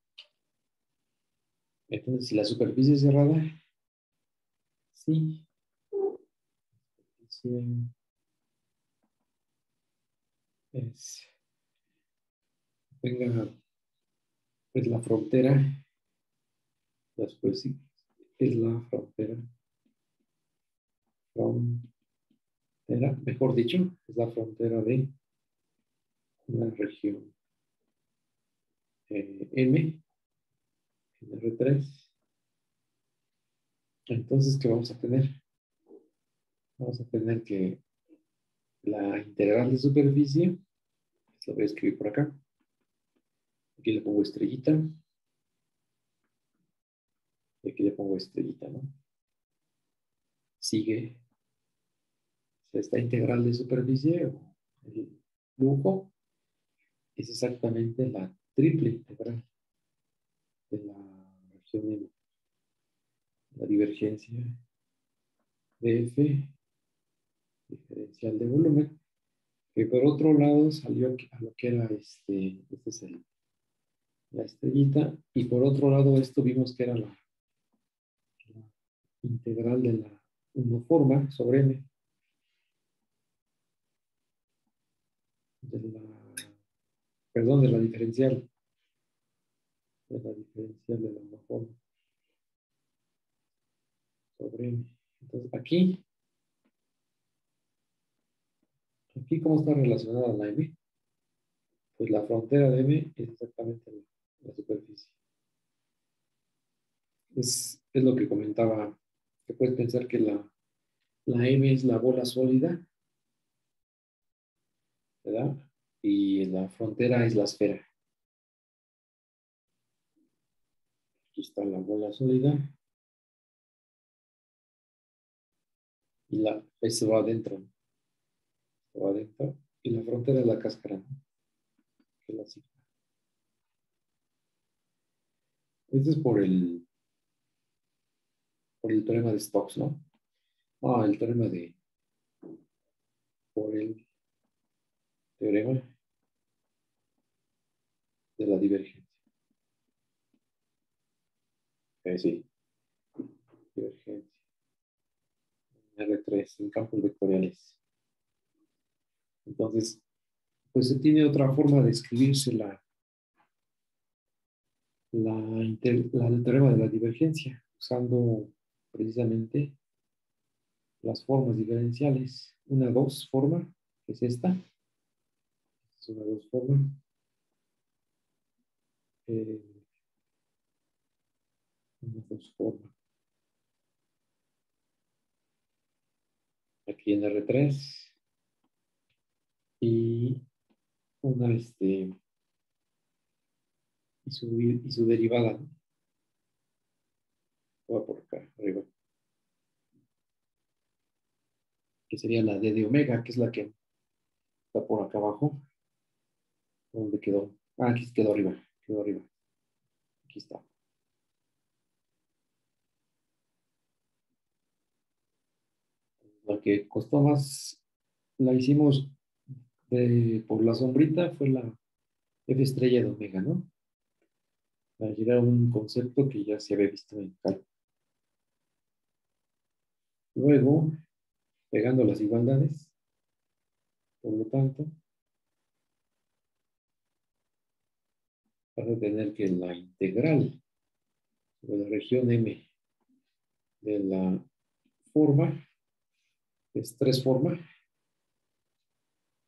Entonces, si la superficie es cerrada, sí, tenga pues la frontera, la superficie es la frontera, mejor dicho, es la frontera de una región M en R3. Entonces, ¿qué vamos a tener? Vamos a tener que la integral de superficie, lo voy a escribir por acá. Aquí le pongo estrellita. Y aquí le pongo estrellita, ¿no? Sigue esta integral de superficie, el flujo, es exactamente la triple integral de la región de la divergencia de F, diferencial de volumen, que por otro lado salió a lo que era este es la estrellita, y por otro lado esto vimos que era la integral de la uniforma sobre M, de la diferencial, de la uniforma sobre M. Entonces aquí ¿cómo está relacionada la M? Pues la frontera de M es exactamente la superficie. Es lo que comentaba, que puedes pensar que la M es la bola sólida, ¿verdad? Y la frontera es la esfera. Aquí está la bola sólida. Y eso va adentro. Va adentro. Y la frontera es la cáscara, ¿no? Que es la sigma. Este es por el teorema de Stokes, ¿no? El teorema por el teorema de la divergencia. Sí, divergencia. R3 en campos vectoriales. Entonces, pues se tiene otra forma de escribirse el teorema de la divergencia, usando precisamente las formas diferenciales. Una 2 forma, que es esta. Es una 2 forma. Dos formas. Aquí en R3 y una y su derivada, ¿no? Va por acá arriba, que sería la D de omega, que es la que está por acá abajo. ¿Dónde quedó? Ah, aquí quedó arriba, quedó arriba. Aquí está. La que costó más, la hicimos por la sombrita, fue la F estrella de omega, ¿no? Para llegar a un concepto que ya se había visto en cálculo. Luego, pegando las igualdades, por lo tanto, vas a tener que la integral de la región M de la forma, es tres formas,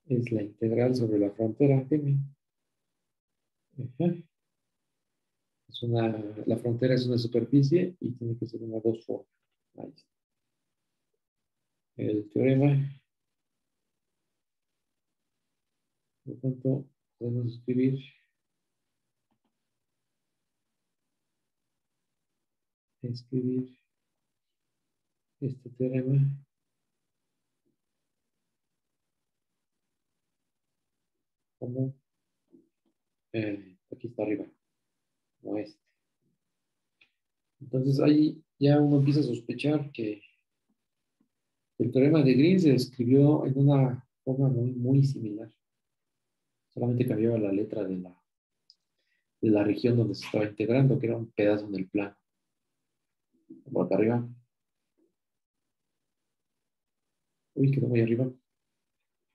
es la integral sobre la frontera M. Ajá. La frontera es una superficie y tiene que ser una dos formas. Ahí está. El teorema, por lo tanto, podemos escribir este teorema como, aquí está arriba, como este. Entonces ahí ya uno empieza a sospechar que el teorema de Green se escribió en una forma muy, muy similar. Solamente cambiaba la letra de la región donde se estaba integrando, que era un pedazo en el plano. Por acá arriba. Uy, quedó muy arriba.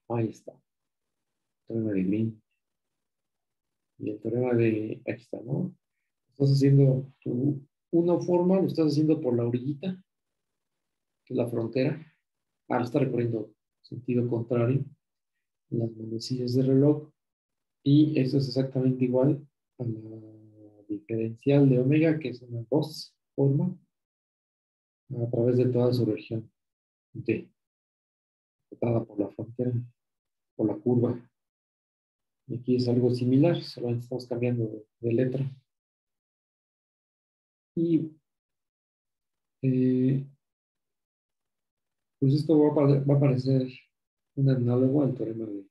Ahí está. Teorema de Green. Y el teorema de, aquí está, ¿no? Estás haciendo una forma, lo estás haciendo por la orillita, que es la frontera. Ah, lo está recorriendo sentido contrario, en las manecillas de reloj. Y eso es exactamente igual a la diferencial de omega, que es una dos forma, a través de toda su región D, cortada por la frontera, por la curva. Y aquí es algo similar, solamente estamos cambiando de letra. Y pues esto va a parecer un análogo al teorema de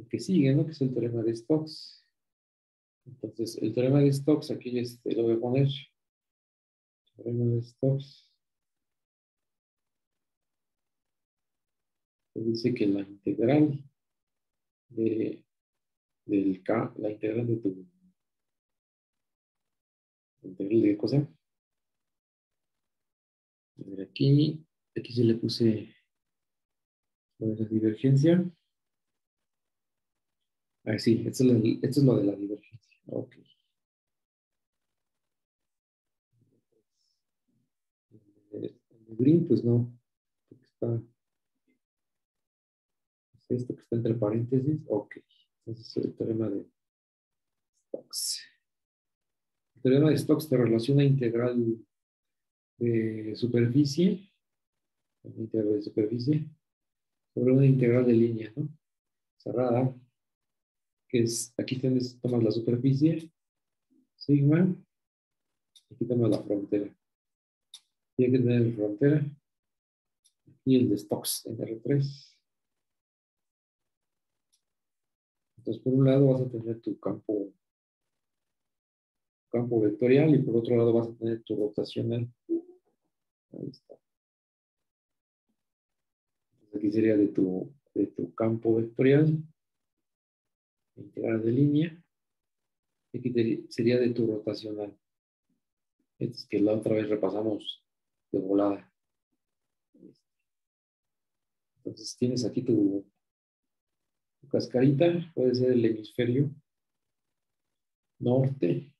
que sigue, ¿no? Que es el teorema de Stokes. Entonces, el teorema de Stokes, aquí lo voy a poner. Teorema de Stokes. Que dice que la integral de, del K, la integral de tu, la integral de cosa. A ver, aquí sí le puse lo de la divergencia. Ah, sí, esto es lo de la divergencia. Ok. El de Green, pues no, porque está esto que está entre paréntesis. Ok. Entonces, el teorema de Stokes. El teorema de Stokes te relaciona integral de superficie, una integral de superficie, sobre una integral de línea, ¿no? Cerrada, que es, aquí tomas la superficie, sigma, aquí tomas la frontera. Tiene que tener la frontera, y el de Stokes en R3. Entonces, por un lado vas a tener tu campo vectorial y por otro lado vas a tener tu rotacional. Ahí está. Entonces, aquí sería de tu campo vectorial, integral de línea, y aquí sería de tu rotacional. Es que la otra vez repasamos de volada. Entonces tienes aquí tu cascarita, puede ser el hemisferio norte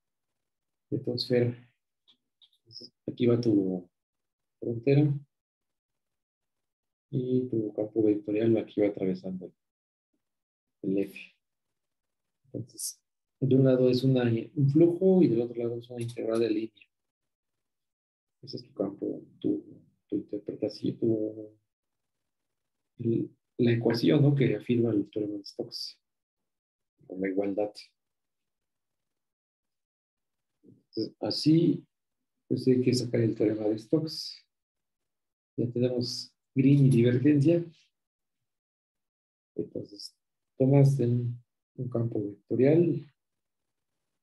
de tu esfera. Entonces, aquí va tu frontera y tu campo vectorial aquí va atravesando el F. Entonces, de un lado es un flujo y del otro lado es una integral de línea. Ese es tu campo, tu interpretación, la ecuación, ¿no?, que afirma el teorema de Stokes, con la igualdad. Entonces, así, pues hay que sacar el teorema de Stokes. Ya tenemos Green y divergencia. Entonces, tomas un campo vectorial.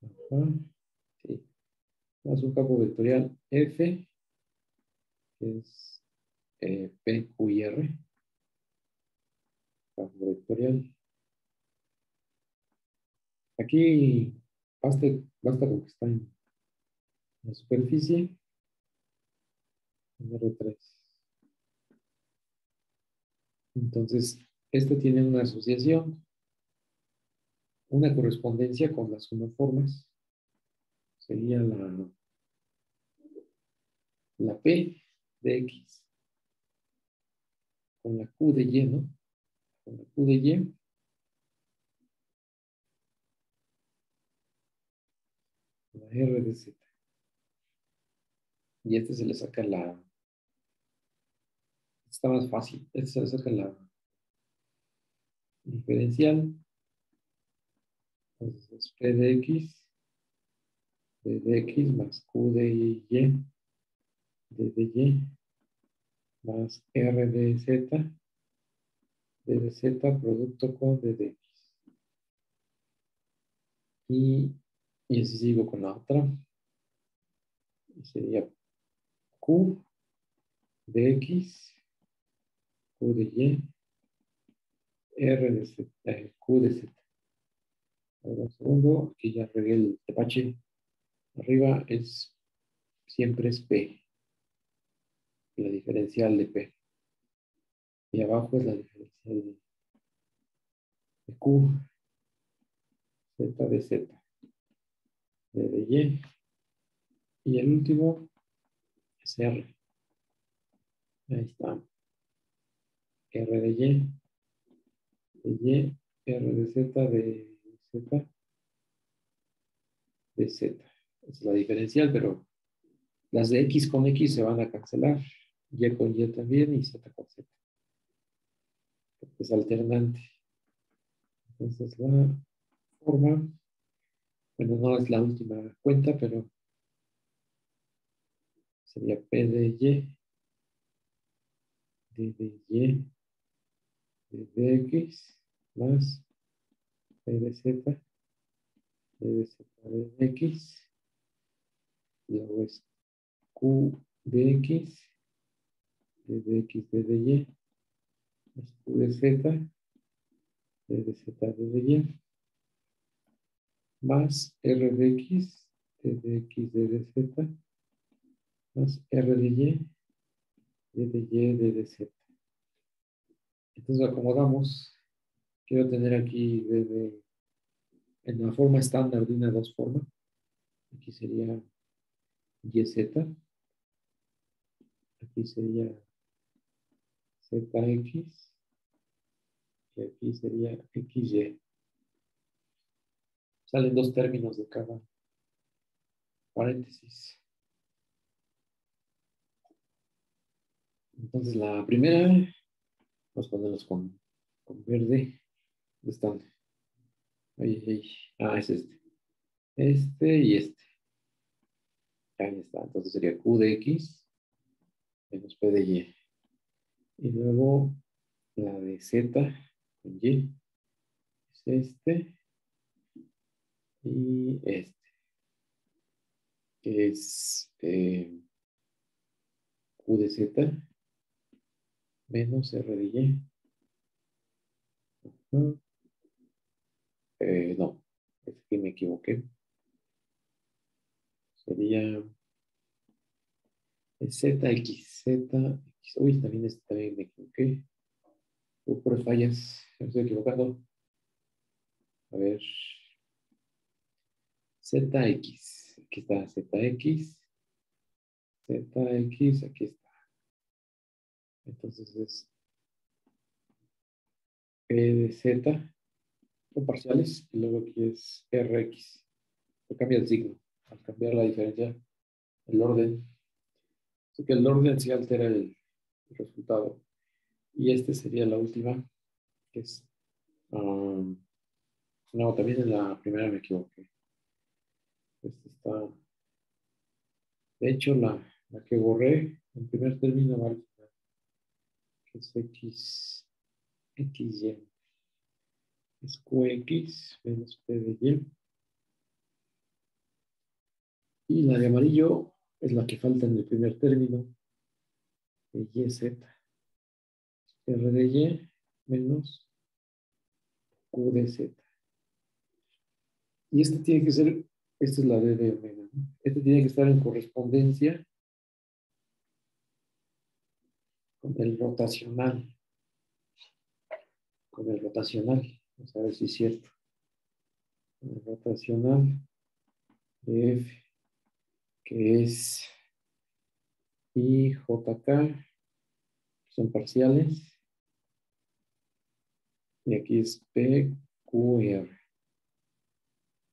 Ajá, sí. Tomas un campo vectorial F, que es P, Q y R. Campo vectorial. Aquí basta con que está en la superficie, en R3. Entonces, este tiene una asociación, una correspondencia con las uniformes. Sería la P de X con la Q de Y, ¿no? Con la Q de Y. La R de Z. Y este se le saca está más fácil. Este se le saca la diferencial. Entonces es P de X, D de X más Q de Y, D de Y, más R de Z, D de Z, producto con D de X. Y así sigo con la otra. Y sería Q de X, Q de Y, R de Z, Q de Z. Ahora un segundo, aquí ya regué el tepache. Arriba siempre es P, la diferencial de P. Y abajo es la diferencial de Q, Z de Z, D de Y. Y el último es R. Ahí está. R de Y, R de Z, de Z, de Z. Esa es la diferencial, pero las de X con X se van a cancelar. Y con Y también y Z con Z. Es alternante. Entonces la forma, bueno, no es la última cuenta, pero sería P de Y, D de Y, D de X, más P de Z, D de Z, D de X. Luego es Q de X, D de X, D de Y, es Q de Z, D de Z, D de Y, más R de X, D de X, D de Z, más R de Y, D de Y, D de Z. Entonces acomodamos. Quiero tener aquí en la forma estándar de una dos formas. Aquí sería YZ. Aquí sería ZX. Y aquí sería XY. Salen dos términos de cada paréntesis. Entonces la primera, vamos a ponerlos con verde. ¿Dónde están? Ahí, ahí. Ah, es este. Este y este. Ahí está. Entonces sería Q de X menos P de Y. Y luego la de Z con Y es este y este, que es Q de Z menos R de Y. No, es que me equivoqué. Sería ZX, ZX. Uy, también me equivoqué. Por fallas, me estoy equivocando. A ver. ZX. Aquí está ZX. ZX, aquí está. Entonces es P de Z. Son parciales. Y luego aquí es RX. Se cambia el signo. Al cambiar la diferencia, el orden. Así que el orden sí altera el resultado. Y este sería la última, que es... no, también en la primera me equivoqué. Esta está... De hecho, la que borré en primer término va al final, que es XY. Es QX menos P de Y. Y la de amarillo es la que falta en el primer término, de YZ. R de Y menos Q de Z. Y este tiene que ser, esta es la D de omega, ¿no? Este tiene que estar en correspondencia con el rotacional. Con el rotacional. Vamos a ver si es cierto. Con el rotacional de F, que es IJK, que son parciales. Y aquí es PQR.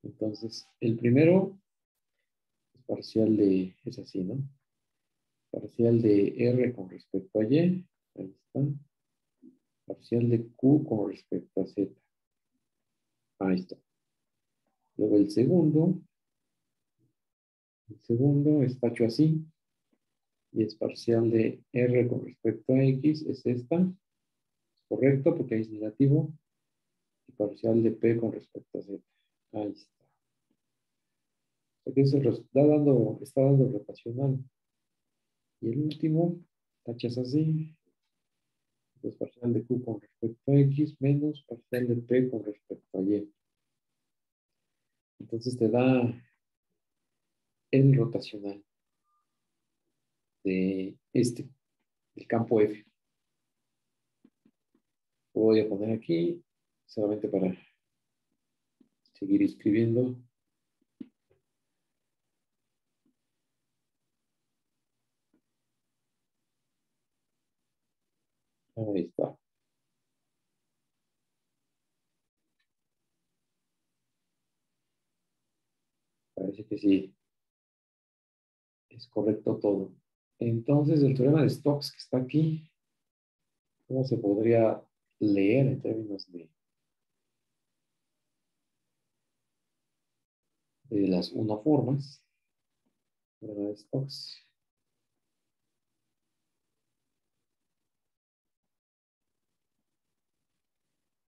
Entonces, el primero es parcial de, es así, ¿no? Parcial de R con respecto a Y. Ahí está. Parcial de Q con respecto a Z. Ahí está. Luego el segundo está hecho así. Y es parcial de R con respecto a X. Es esta. Es correcto porque ahí es negativo. Y parcial de P con respecto a Z. Ahí está. Aquí se está dando rotacional. Y el último, tachas así. Es parcial de Q con respecto a X menos parcial de P con respecto a Y. Entonces te da el rotacional de del campo F. Lo voy a poner aquí solamente para seguir escribiendo. Ahí está. Parece que sí, es correcto todo. Entonces, el teorema de Stokes que está aquí, ¿cómo se podría leer en términos de las unoformas? Teorema de Stokes.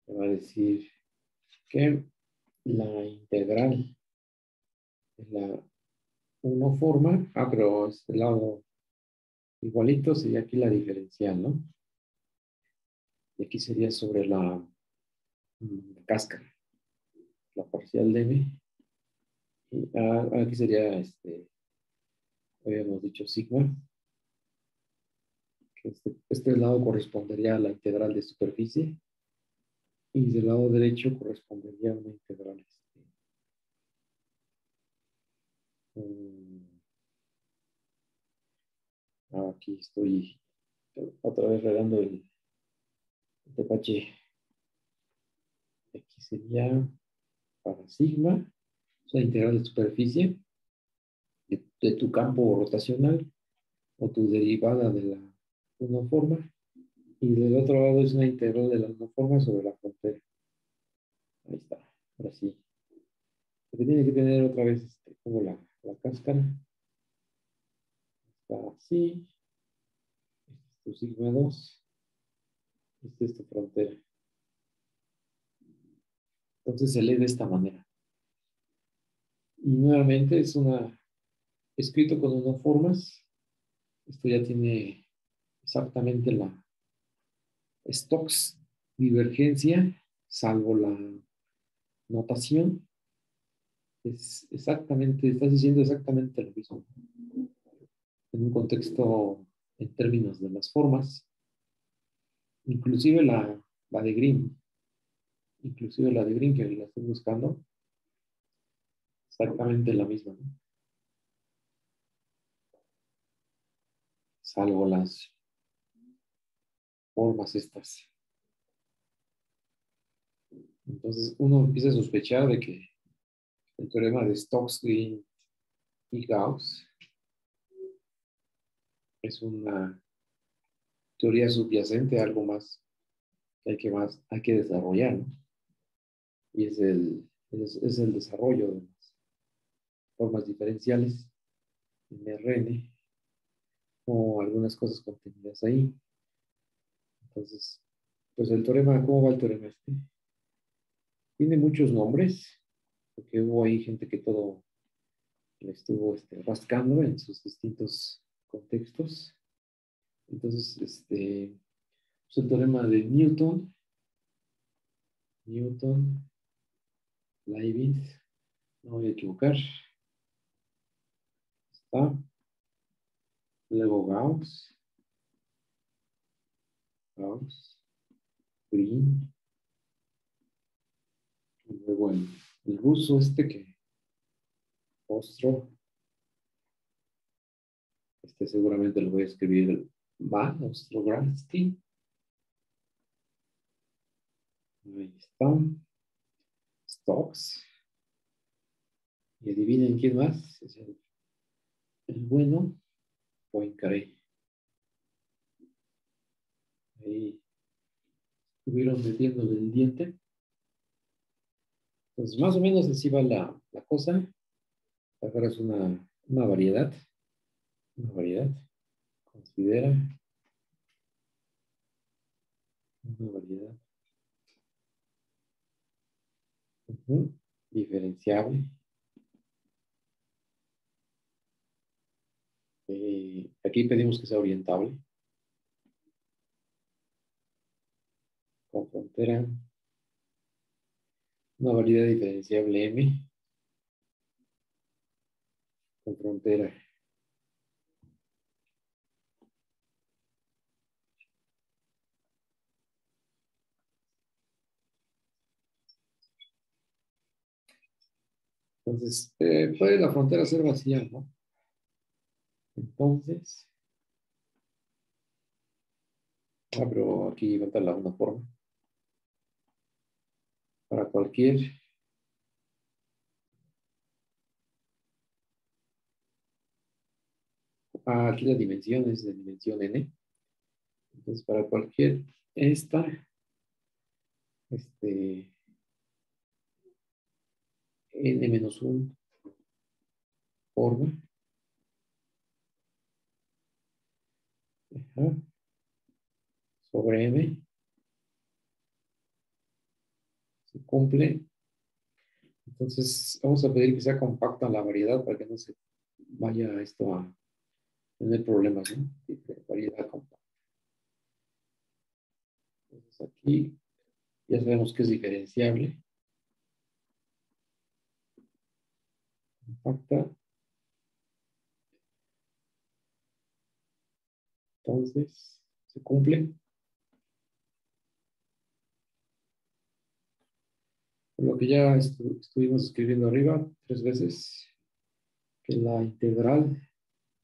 Me va a decir que la integral de la unoforma, pero este lado igualito sería aquí la diferencial, ¿no? Y aquí sería sobre la cáscara, la parcial de m. Y aquí sería, habíamos dicho sigma, que este lado correspondería a la integral de superficie y del lado derecho correspondería a una integral. Aquí estoy otra vez regando el tepache. Aquí sería para sigma, la integral de superficie de tu campo rotacional o tu derivada de la unoforma. Y del otro lado es una integral de la unoforma sobre la frontera. Ahí está. Ahora sí. Porque tiene que tener otra vez como la cáscara. Está así. Este es tu sigma 2. Este es tu frontera. Entonces se lee de esta manera. Y nuevamente es escrito con unoformas. Esto ya tiene exactamente la Stokes divergencia, salvo la notación. Es exactamente, estás diciendo exactamente lo mismo. En un contexto en términos de las formas, inclusive la de Grimm, que la estoy buscando, exactamente la misma, ¿no? Salvo las formas estas. Entonces uno empieza a sospechar de que el teorema de Stokes, Green y Gauss es una teoría subyacente a algo más más hay que desarrollar, ¿no? Y es el desarrollo de las formas diferenciales en Rn o algunas cosas contenidas ahí. Entonces, pues el teorema, ¿cómo va el teorema este? Tiene muchos nombres, porque hubo ahí gente que todo le estuvo rascando en sus distintos contextos. Entonces, es el teorema de Newton, Leibniz, no voy a equivocar, está, luego Gauss, Green, y luego el ruso que, Ostrov, seguramente lo voy a escribir mal, Ostrogransky, ahí está, Stokes, y adivinen quién más, es el bueno, Poincaré. Ahí estuvieron metiéndole el diente. Entonces, más o menos así va la cosa. Ahora es una variedad. Una variedad. Considera una variedad. Diferenciable. Aquí pedimos que sea orientable. Con frontera. Una variedad diferenciable M. Con frontera. Entonces, puede la frontera ser vacía, ¿no? Entonces, pero aquí va a una forma. Para cualquier aquí la dimensión es de dimensión n. Entonces, para cualquier este, n-1 forma, ajá, sobre m, se cumple. Entonces, vamos a pedir que sea compacta la variedad para que no se vaya esto a tener problemas, ¿no? Variedad compacta. Entonces, aquí ya sabemos que es diferenciable. Compacta. Entonces, se cumple. Lo que ya estuvimos escribiendo arriba 3 veces, que la integral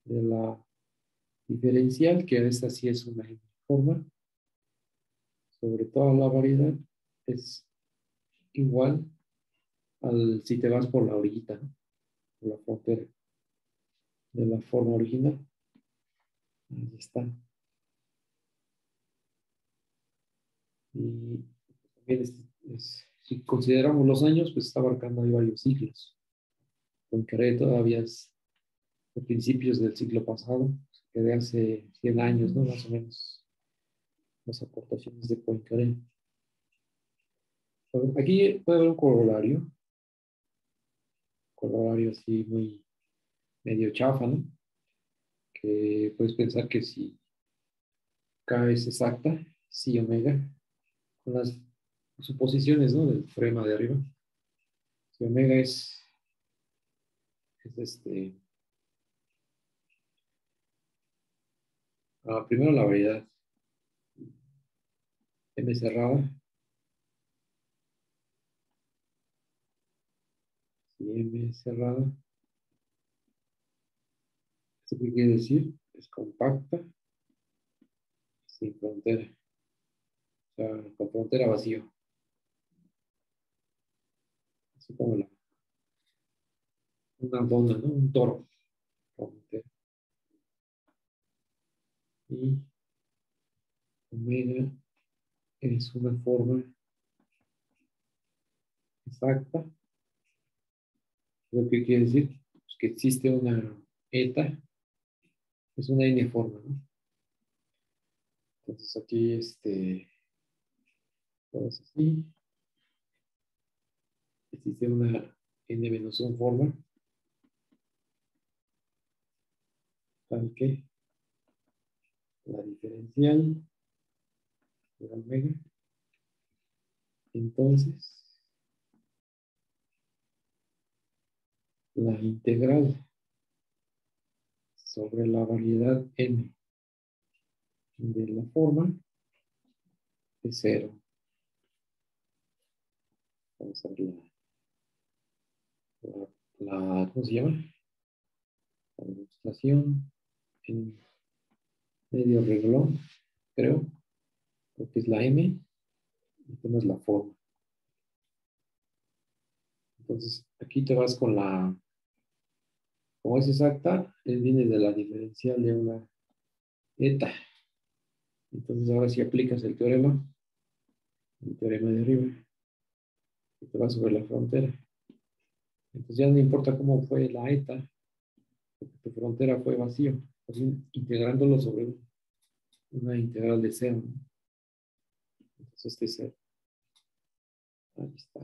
de la diferencial, que esta sí es una forma, sobre toda la variedad, es igual al si te vas por la orillita, ¿no? Por la frontera de la forma original. Ahí está. Y también si consideramos los años, pues está abarcando ahí varios siglos. Poincaré todavía es de principios del siglo pasado, que de hace 100 años, ¿no? Más o menos, las aportaciones de Poincaré. Aquí puede haber un corolario así muy medio chafa, ¿no? Que puedes pensar que si K es exacta, si omega, con las suposiciones, ¿no? Del teorema de arriba. Si omega es primero la variedad M cerrada, si M cerrada, ¿esto qué quiere decir? Es compacta, sin frontera, o sea, con frontera vacío. Así como una dona, ¿no? Un toro. Frontera. y omega es una forma exacta. Lo que quiere decir pues, que existe una eta, es una n forma, ¿no? Entonces aquí, todo es así. Existe una n-1 forma, tal que la diferencial de omega, entonces la integral sobre la variedad n de la forma es cero. Vamos a ver ¿cómo se llama? La demostración en medio renglón, creo, porque es la m y tenemos la forma. Entonces, aquí te vas con como es exacta, viene de la diferencial de una eta. Entonces, ahora sí aplicas el teorema de arriba, y te vas sobre la frontera. Entonces, ya no importa cómo fue la eta, porque tu frontera fue vacío, así integrándolo sobre una integral de cero, ¿no? Entonces, este es cero. Ahí está.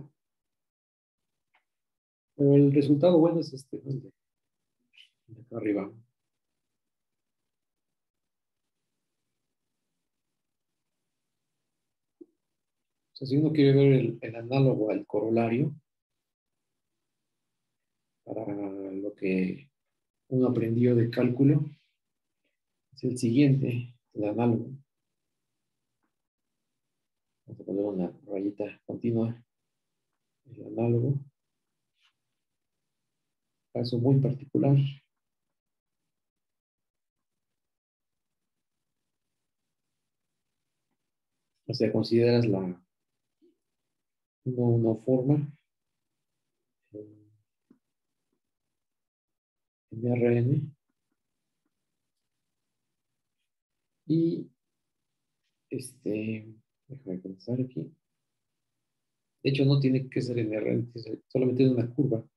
Pero el resultado bueno es ¿no? De acá arriba. O sea, si uno quiere ver el análogo al corolario, para lo que uno aprendió de cálculo, es el siguiente, el análogo. Vamos a poner una rayita continua, el análogo. Caso muy particular. O sea, consideras una forma en RN y déjame pensar aquí. De hecho, no tiene que ser en RN, solamente en una curva.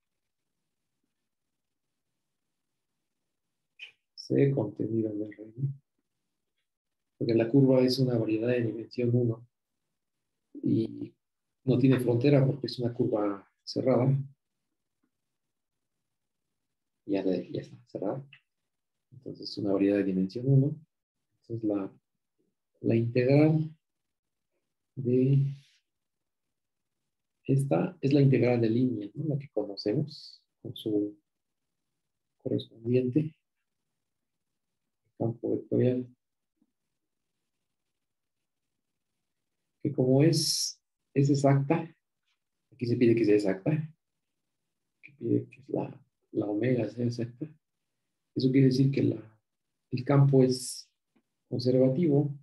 C contenido en RN. Porque la curva es una variedad de dimensión 1 y no tiene frontera porque es una curva cerrada. Ya está cerrada. Entonces es una variedad de dimensión 1. Entonces la integral de esta es la integral de línea, ¿no? La que conocemos con su correspondiente campo vectorial. Que como es exacta, aquí se pide que sea exacta, que pide que la omega sea exacta. Eso quiere decir que el campo es conservativo,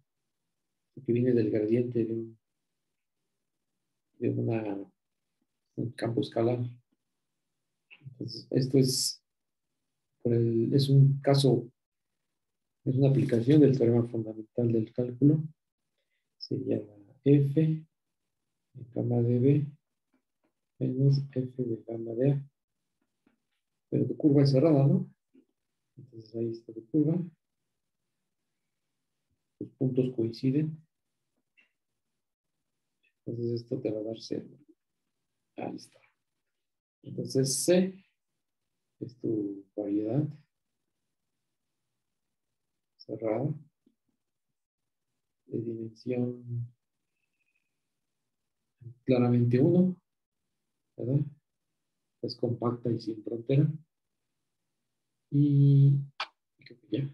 que viene del gradiente de un campo escalar. Entonces, esto es un caso, es una aplicación del teorema fundamental del cálculo. Se llama F de gamma de B menos F de gamma de A. Pero tu curva es cerrada, ¿no? Entonces ahí está tu curva. Los puntos coinciden. Entonces esto te va a dar C. Ahí está. Entonces C es tu variedad cerrada de dimensión claramente 1, ¿verdad? Es compacta y sin frontera. Y creo que ya,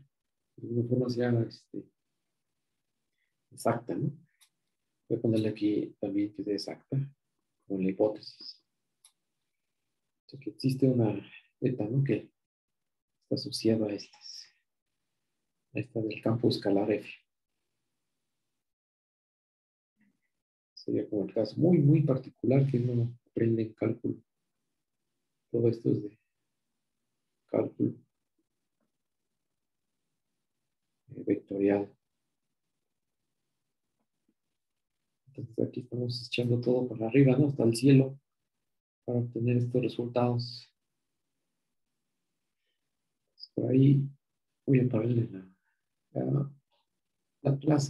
de alguna forma sea exacta, ¿no? Voy a ponerle aquí también que sea exacta, como la hipótesis. O sea, que existe una eta, ¿no? Que está asociada a esta del campo escalar F. Sería como el caso muy, muy particular que uno aprende en cálculo. Todo esto es de cálculo vectorial. vectorial. Entonces aquí estamos echando todo para arriba, ¿no? Hasta el cielo para obtener estos resultados. Por ahí voy a pararle la clase.